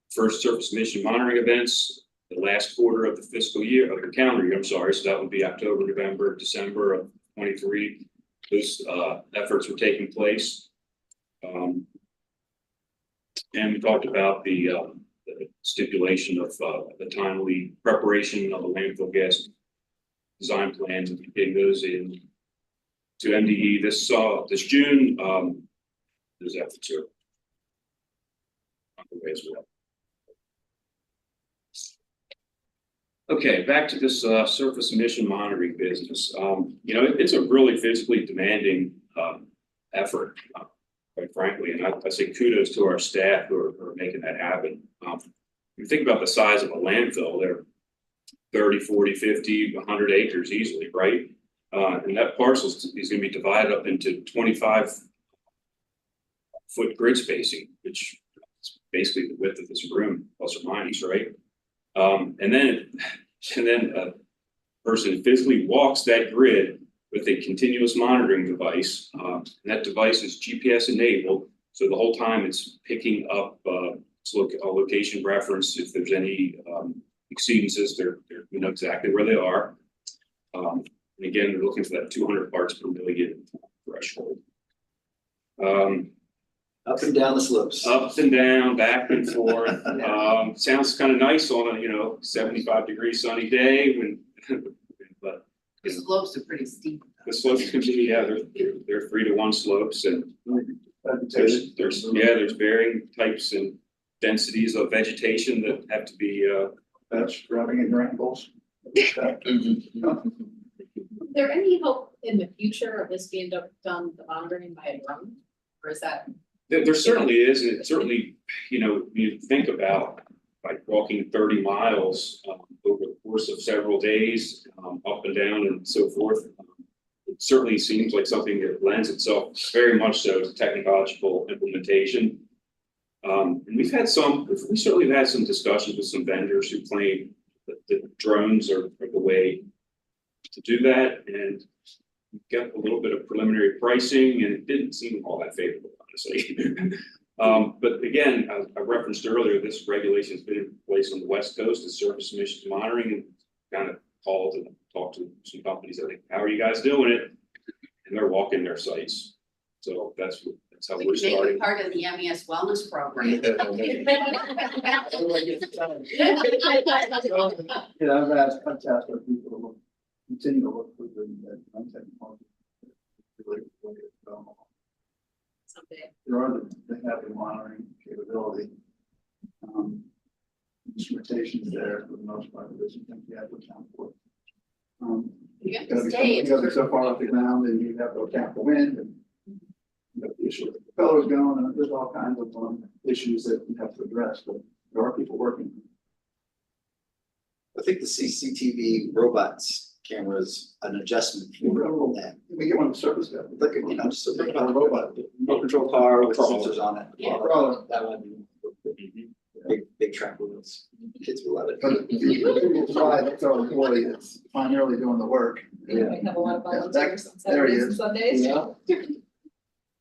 [SPEAKER 18] first surface emission monitoring events the last quarter of the fiscal year, of the calendar year, I'm sorry. So that would be October, November, December of 23. Those efforts were taking place. And we talked about the stipulation of the timely preparation of the landfill gas design plans and getting those in to MDE this June. Those efforts are underway as well. Okay, back to this surface emission monitoring business. You know, it's a really physically demanding effort, quite frankly, and I say kudos to our staff who are making that happen. You think about the size of a landfill, they're 30, 40, 50, 100 acres easily, right? And that parcel is going to be divided up into 25-foot grid spacing, which is basically the width of this room, plus or minus, right? And then a person physically walks that grid with a continuous monitoring device. And that device is GPS enabled, so the whole time it's picking up a location reference. If there's any exceedances, we know exactly where they are. And again, they're looking for that 200 parts per million threshold.
[SPEAKER 2] Up and down the slopes.
[SPEAKER 18] Up and down, back and forth. Sounds kind of nice on a 75-degree sunny day but
[SPEAKER 4] The slopes are pretty steep.
[SPEAKER 18] the slopes can be, they're 3-to-1 slopes, and there's varying types and densities of vegetation that have to be
[SPEAKER 3] That's grabbing in your ankles.
[SPEAKER 1] Is there any hope in the future of this being done, the monitoring by a drone? Or is that?
[SPEAKER 18] There certainly is, and it certainly, you think about like walking 30 miles over the course of several days, up and down and so forth. It certainly seems like something that lends itself very much so to technological implementation. And we certainly have had some discussions with some vendors who claim that drones are the way to do that. And we got a little bit of preliminary pricing, and it didn't seem all that favorable, honestly. But again, I referenced earlier, this regulation has been in place on the West Coast, the surface emissions monitoring, and kind of called and talked to some companies. I think, how are you guys doing it? And they're walking their sites. So that's how we're starting.
[SPEAKER 4] Part of the MES wellness program.
[SPEAKER 3] I've asked people to continue to look for the technology. They have the monitoring capability. Instrumentation's there for the most part, there's something you have to account for.
[SPEAKER 4] You have to
[SPEAKER 3] Because
[SPEAKER 4] stay.
[SPEAKER 3] it's so far off the ground, and you have to account for wind, and you have the issue with the propellers going, and there's all kinds of issues that you have to address, but there are people working.
[SPEAKER 2] I think the CCTV robots camera's an adjustment for that.
[SPEAKER 3] We get one of the surface guys.
[SPEAKER 2] Look at, just think about a robot, remote control car with sensors on it.
[SPEAKER 4] Yeah.
[SPEAKER 2] That would be big track wheels. Kids will love it.
[SPEAKER 3] But that's our employee that's primarily doing the work.
[SPEAKER 1] We have a lot of volunteers on
[SPEAKER 3] There he
[SPEAKER 1] Saturdays and
[SPEAKER 3] is.
[SPEAKER 1] Sundays.
[SPEAKER 3] Yeah.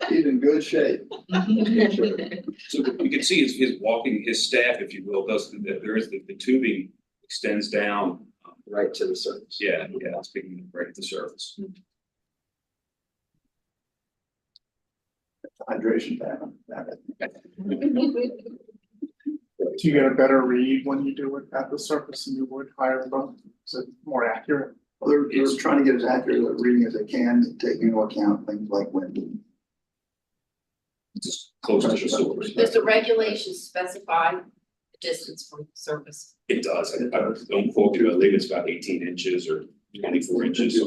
[SPEAKER 3] He's in good shape.
[SPEAKER 18] So you can see his walking, his staff, if you will, there is the tubing extends down.
[SPEAKER 2] Right to the surface.
[SPEAKER 18] Yeah, it's picking right at the surface.
[SPEAKER 3] Hydration tank.
[SPEAKER 7] Do you get a better read when you do it at the surface than you would higher above? Is it more accurate?
[SPEAKER 3] Well, they're trying to get as accurate a reading as they can, taking into account things like wind.
[SPEAKER 18] Just close to the source.
[SPEAKER 4] Does the regulation specify the distance from the surface?
[SPEAKER 18] It does. I don't quote you. I think it's about 18 inches or 24 inches.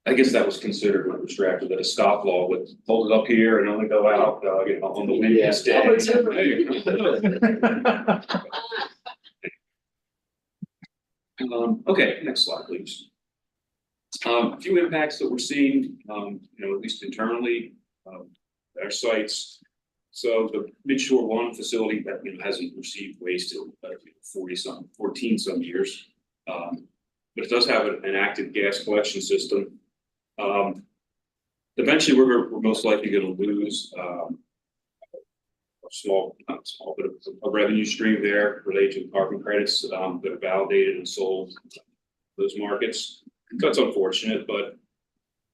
[SPEAKER 18] I guess that was considered when it was drafted, that a stop law would hold it up here and only go out, on the windiest day. Okay, next slide, please. A few impacts that we're seeing, at least internally, at our sites. So the Midshore One facility that, hasn't received waste in 14 some years. But it does have an active gas collection system. Eventually, we're most likely going to lose a small, not small, but a revenue stream there related to carbon credits that are validated and sold those markets. That's unfortunate, but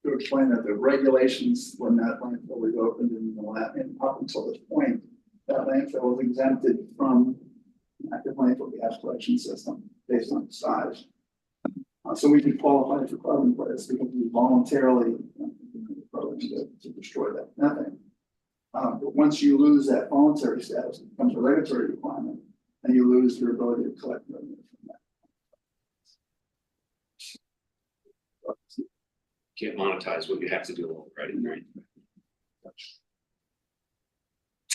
[SPEAKER 3] To explain that the regulations when that landfill was opened and up until this point, that landfill was exempted from active landfill gas collection system based on size. So we could qualify for carbon credits because we voluntarily to destroy that methane. But once you lose that voluntary status, it becomes a regulatory requirement, and you lose your ability to collect revenue from that.
[SPEAKER 18] can't monetize what you have to do already, right?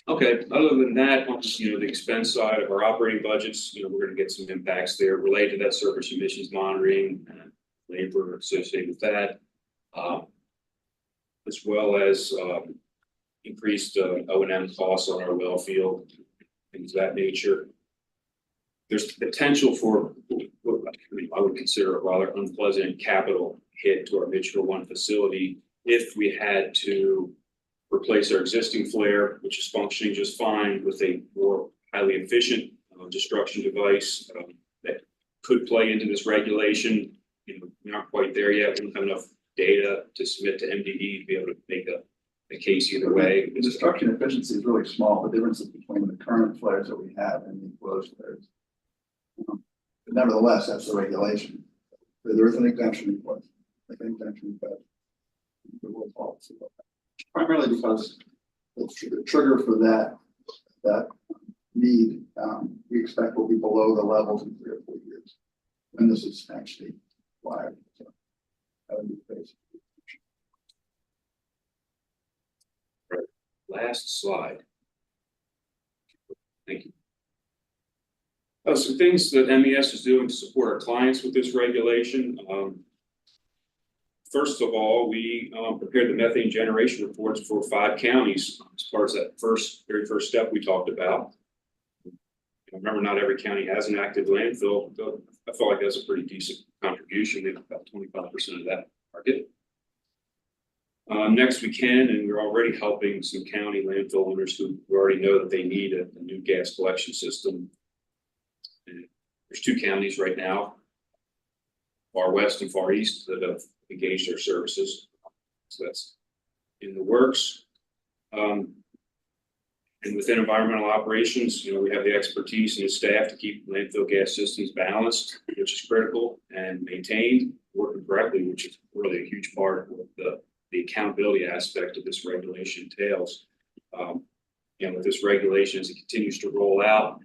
[SPEAKER 18] Okay, other than that, on the expense side of our operating budgets, we're gonna get some impacts there related to that surface emissions monitoring and labor associated with that. As well as increased O&M costs on our well field, things of that nature. There's potential for what I would consider a rather unpleasant capital hit to our Midshore One facility if we had to replace our existing flare, which is functioning just fine, with a more highly efficient destruction device that could play into this regulation. We're not quite there yet. We don't have enough data to submit to MDD to be able to make a case either way.
[SPEAKER 3] The destruction efficiency is really small. The differences between the current flares that we have and the enclosed flares. But nevertheless, that's the regulation. There is an exemption in place. Primarily because the trigger for that need, we expect will be below the levels in 3 or 4 years when this is actually required. So that would be basic.
[SPEAKER 18] Right. Last slide. Thank you. Some things that MES is doing to support our clients with this regulation. First of all, we prepared the methane generation reports for 5 counties as part of that very first step we talked about. Remember, not every county has an active landfill. So I felt like that's a pretty decent contribution. They have about 25% of that market. Next, we can, and we're already helping some county landfill owners who already know that they need a new gas collection system. And there's 2 counties right now, far west and far east, that have engaged our services. So that's in the works. And within environmental operations, we have the expertise and the staff to keep landfill gas systems balanced, which is critical, and maintained, working correctly, which is really a huge part of what the accountability aspect of this regulation entails. With this regulation, as it continues to roll out,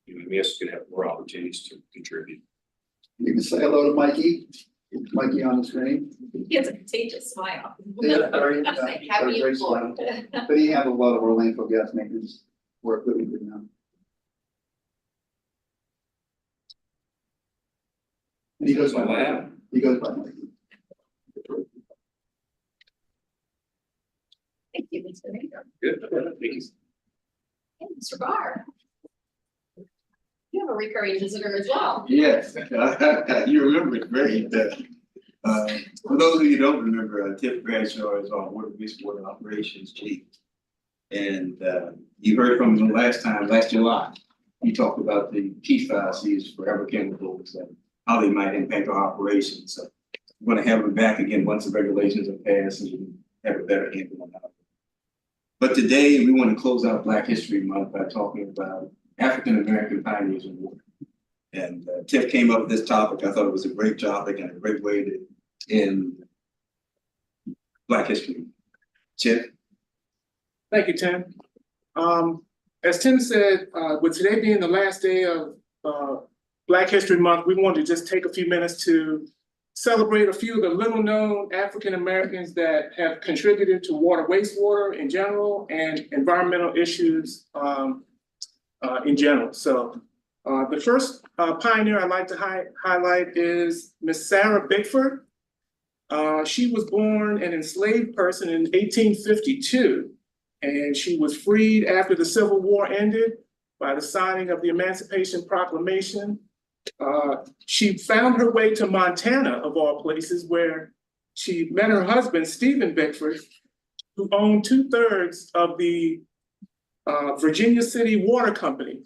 [SPEAKER 18] MES is going to have more opportunities to contribute.
[SPEAKER 3] You can say hello to Mikey. Mikey on the screen.
[SPEAKER 1] He has a contagious smile.
[SPEAKER 3] Yeah, very,
[SPEAKER 1] Happy
[SPEAKER 3] very
[SPEAKER 1] employee.
[SPEAKER 3] But he had a lot of our landfill gas maintenance work that we do now. And he goes by Mikey. He goes by Mikey.
[SPEAKER 1] Thank you, Mr. Mayor.
[SPEAKER 18] Good, thank you.
[SPEAKER 1] Hey, Mr. Barr. You have a recurring visitor as well.
[SPEAKER 19] Yes, you remember it great. For those of you who don't remember, Tiff Bradshaw is our water wastewater operations chief. And you heard from him last July. He talked about the PFAS used forever chemicals and how they might impact our operations. So we're going to have him back again once the regulations are passed and we have a better handle on that. But today we want to close out Black History Month by talking about African American pioneers in war. And Tiff came up with this topic. I thought it was a great topic and a great way to end Black History. Tiff?
[SPEAKER 20] Thank you, Tim. As Tim said, with today being the last day of Black History Month, we wanted to just take a few minutes to celebrate a few of the little-known African Americans that have contributed to water wastewater in general and environmental issues in general. So the first pioneer I'd like to highlight is Miss Sarah Bickford. She was born an enslaved person in 1852, and she was freed after the Civil War ended by the signing of the Emancipation Proclamation. She found her way to Montana, of all places, where she met her husband, Stephen Bickford, who owned 2/3 of the Virginia City Water Company.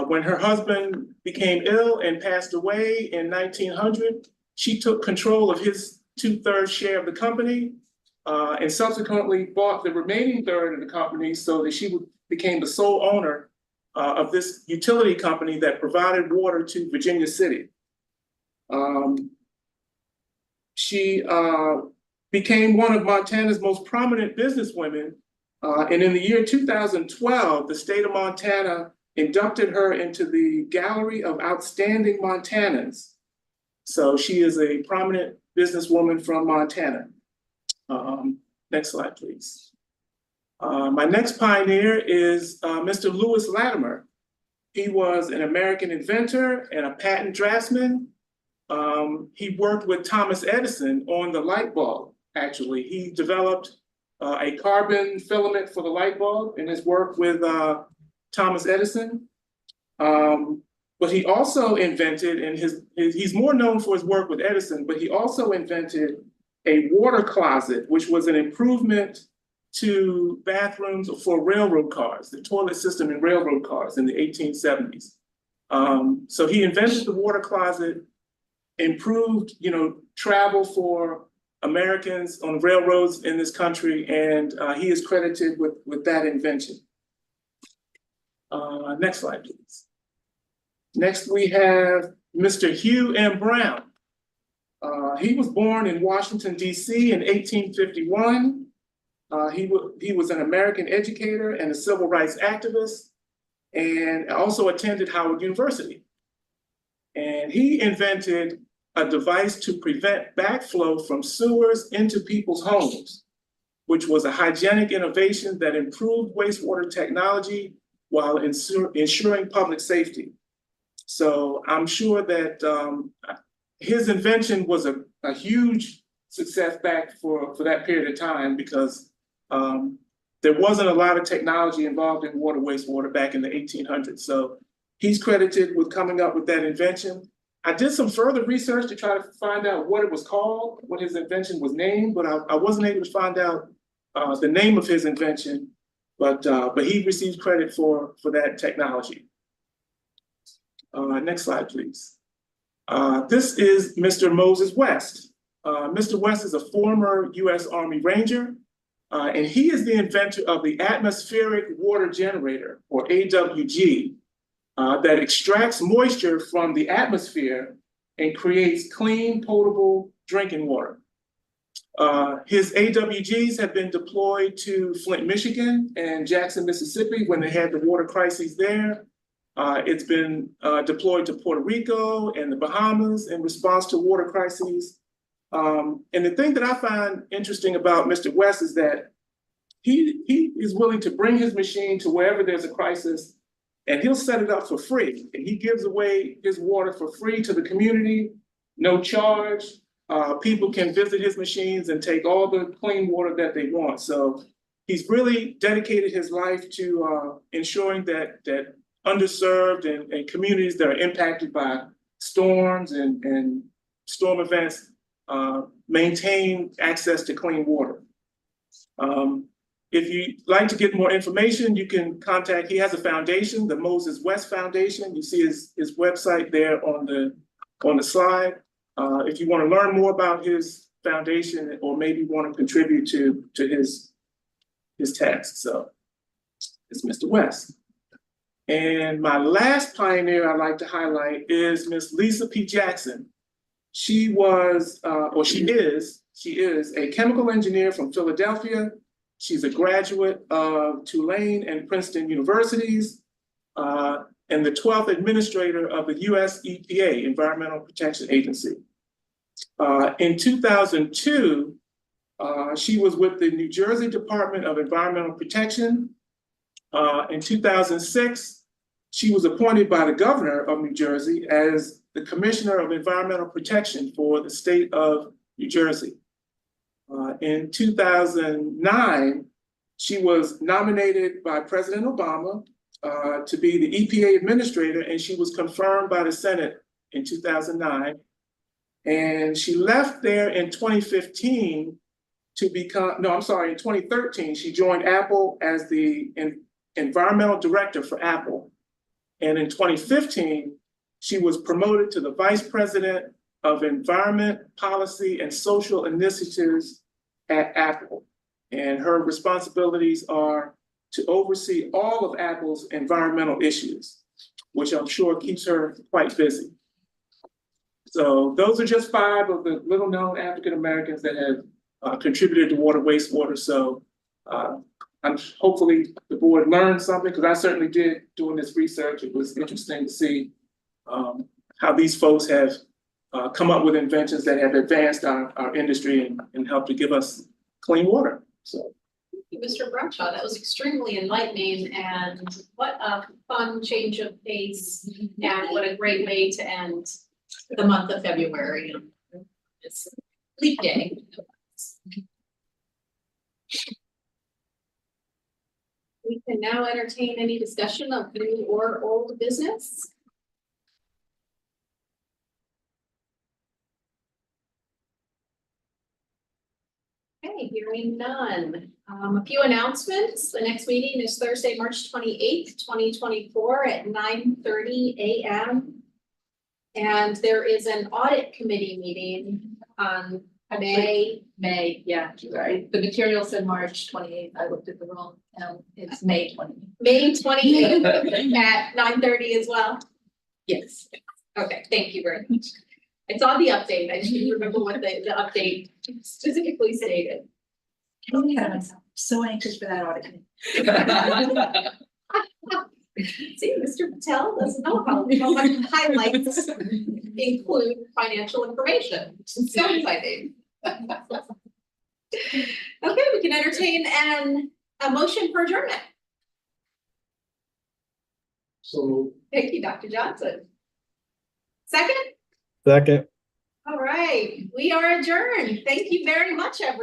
[SPEAKER 20] When her husband became ill and passed away in 1900, she took control of his 2/3 share of the company and subsequently bought the remaining third of the company so that she became the sole owner of this utility company that provided water to Virginia City. She became one of Montana's most prominent businesswomen. And in the year 2012, the state of Montana inducted her into the Gallery of Outstanding Montanans. So she is a prominent businesswoman from Montana. Next slide, please. My next pioneer is Mr. Lewis Latimer. He was an American inventor and a patent draftsman. He worked with Thomas Edison on the light bulb, actually. He developed a carbon filament for the light bulb in his work with Thomas Edison. But he also invented, and he's more known for his work with Edison, but he also invented a water closet, which was an improvement to bathrooms for railroad cars, the toilet system in railroad cars in the 1870s. So he invented the water closet, improved, travel for Americans on railroads in this country, and he is credited with that invention. Next slide, please. Next, we have Mr. Hugh M. Brown. He was born in Washington, D.C. in 1851. He was an American educator and a civil rights activist, and also attended Howard University. And he invented a device to prevent backflow from sewers into people's homes, which was a hygienic innovation that improved wastewater technology while ensuring public safety. So I'm sure that his invention was a huge success back for that period of time, because there wasn't a lot of technology involved in water wastewater back in the 1800s. So he's credited with coming up with that invention. I did some further research to try to find out what it was called, what his invention was named, but I wasn't able to find out the name of his invention, but he receives credit for that technology. Next slide, please. This is Mr. Moses West. Mr. West is a former US Army Ranger, and he is the inventor of the atmospheric water generator, or AWG, that extracts moisture from the atmosphere and creates clean, potable drinking water. His AWGs have been deployed to Flint, Michigan and Jackson, Mississippi when they had the water crises there. It's been deployed to Puerto Rico and the Bahamas in response to water crises. And the thing that I find interesting about Mr. West is that he is willing to bring his machine to wherever there's a crisis, and he'll set it up for free. And he gives away his water for free to the community, no charge. People can visit his machines and take all the clean water that they want. So he's really dedicated his life to ensuring that underserved and communities that are impacted by storms and storm events maintain access to clean water. If you'd like to get more information, you can contact, he has a foundation, the Moses West Foundation. You see his website there on the slide. If you want to learn more about his foundation, or maybe want to contribute to his task. So it's Mr. West. And my last pioneer I'd like to highlight is Miss Lisa P. Jackson. She was, she is a chemical engineer from Philadelphia. She's a graduate of Tulane and Princeton universities, and the 12th administrator of the US EPA, Environmental Protection Agency. In 2002, she was with the New Jersey Department of Environmental Protection. In 2006, she was appointed by the governor of New Jersey as the Commissioner of Environmental Protection for the state of New Jersey. In 2009, she was nominated by President Obama to be the EPA administrator, and she was confirmed by the Senate in 2009. And she left there in 2015 to become, no, I'm sorry, in 2013, she joined Apple as the environmental director for Apple. And in 2015, she was promoted to the Vice President of Environment, Policy, and Social Initiatives at Apple. And her responsibilities are to oversee all of Apple's environmental issues, which I'm sure keeps her quite busy. So those are just 5 of the little-known African Americans that have contributed to water wastewater. So I'm hopefully the board learned something, because I certainly did doing this research. It was interesting to see how these folks have come up with inventions that have advanced our industry and helped to give us clean water. So.
[SPEAKER 1] Thank you, Mr. Bradshaw. That was extremely enlightening, and what a fun change of pace, and what a great way to end the month of February. It's leap day. We can now entertain any discussion of new or old business. Okay, hearing none. A few announcements. The next meeting is Thursday, March 28th, 2024 at 9:30 a.m. And there is an audit committee meeting on May,
[SPEAKER 11] yeah, sorry. The material said March 28th. I looked at the wrong, it's May 28th.
[SPEAKER 1] May 28th at 9:30 as well.
[SPEAKER 11] Yes.
[SPEAKER 1] Okay, thank you very much. I saw the update. I didn't remember what the update specifically stated.
[SPEAKER 11] So anxious for that audit.
[SPEAKER 1] See, Mr. Patel doesn't know how much highlights include financial information, which is so exciting. Okay, we can entertain a motion for adjournment.
[SPEAKER 3] So.
[SPEAKER 1] Thank you, Dr. Johnson. Second?
[SPEAKER 13] Second.
[SPEAKER 1] All right, we are adjourned. Thank you very much, everyone.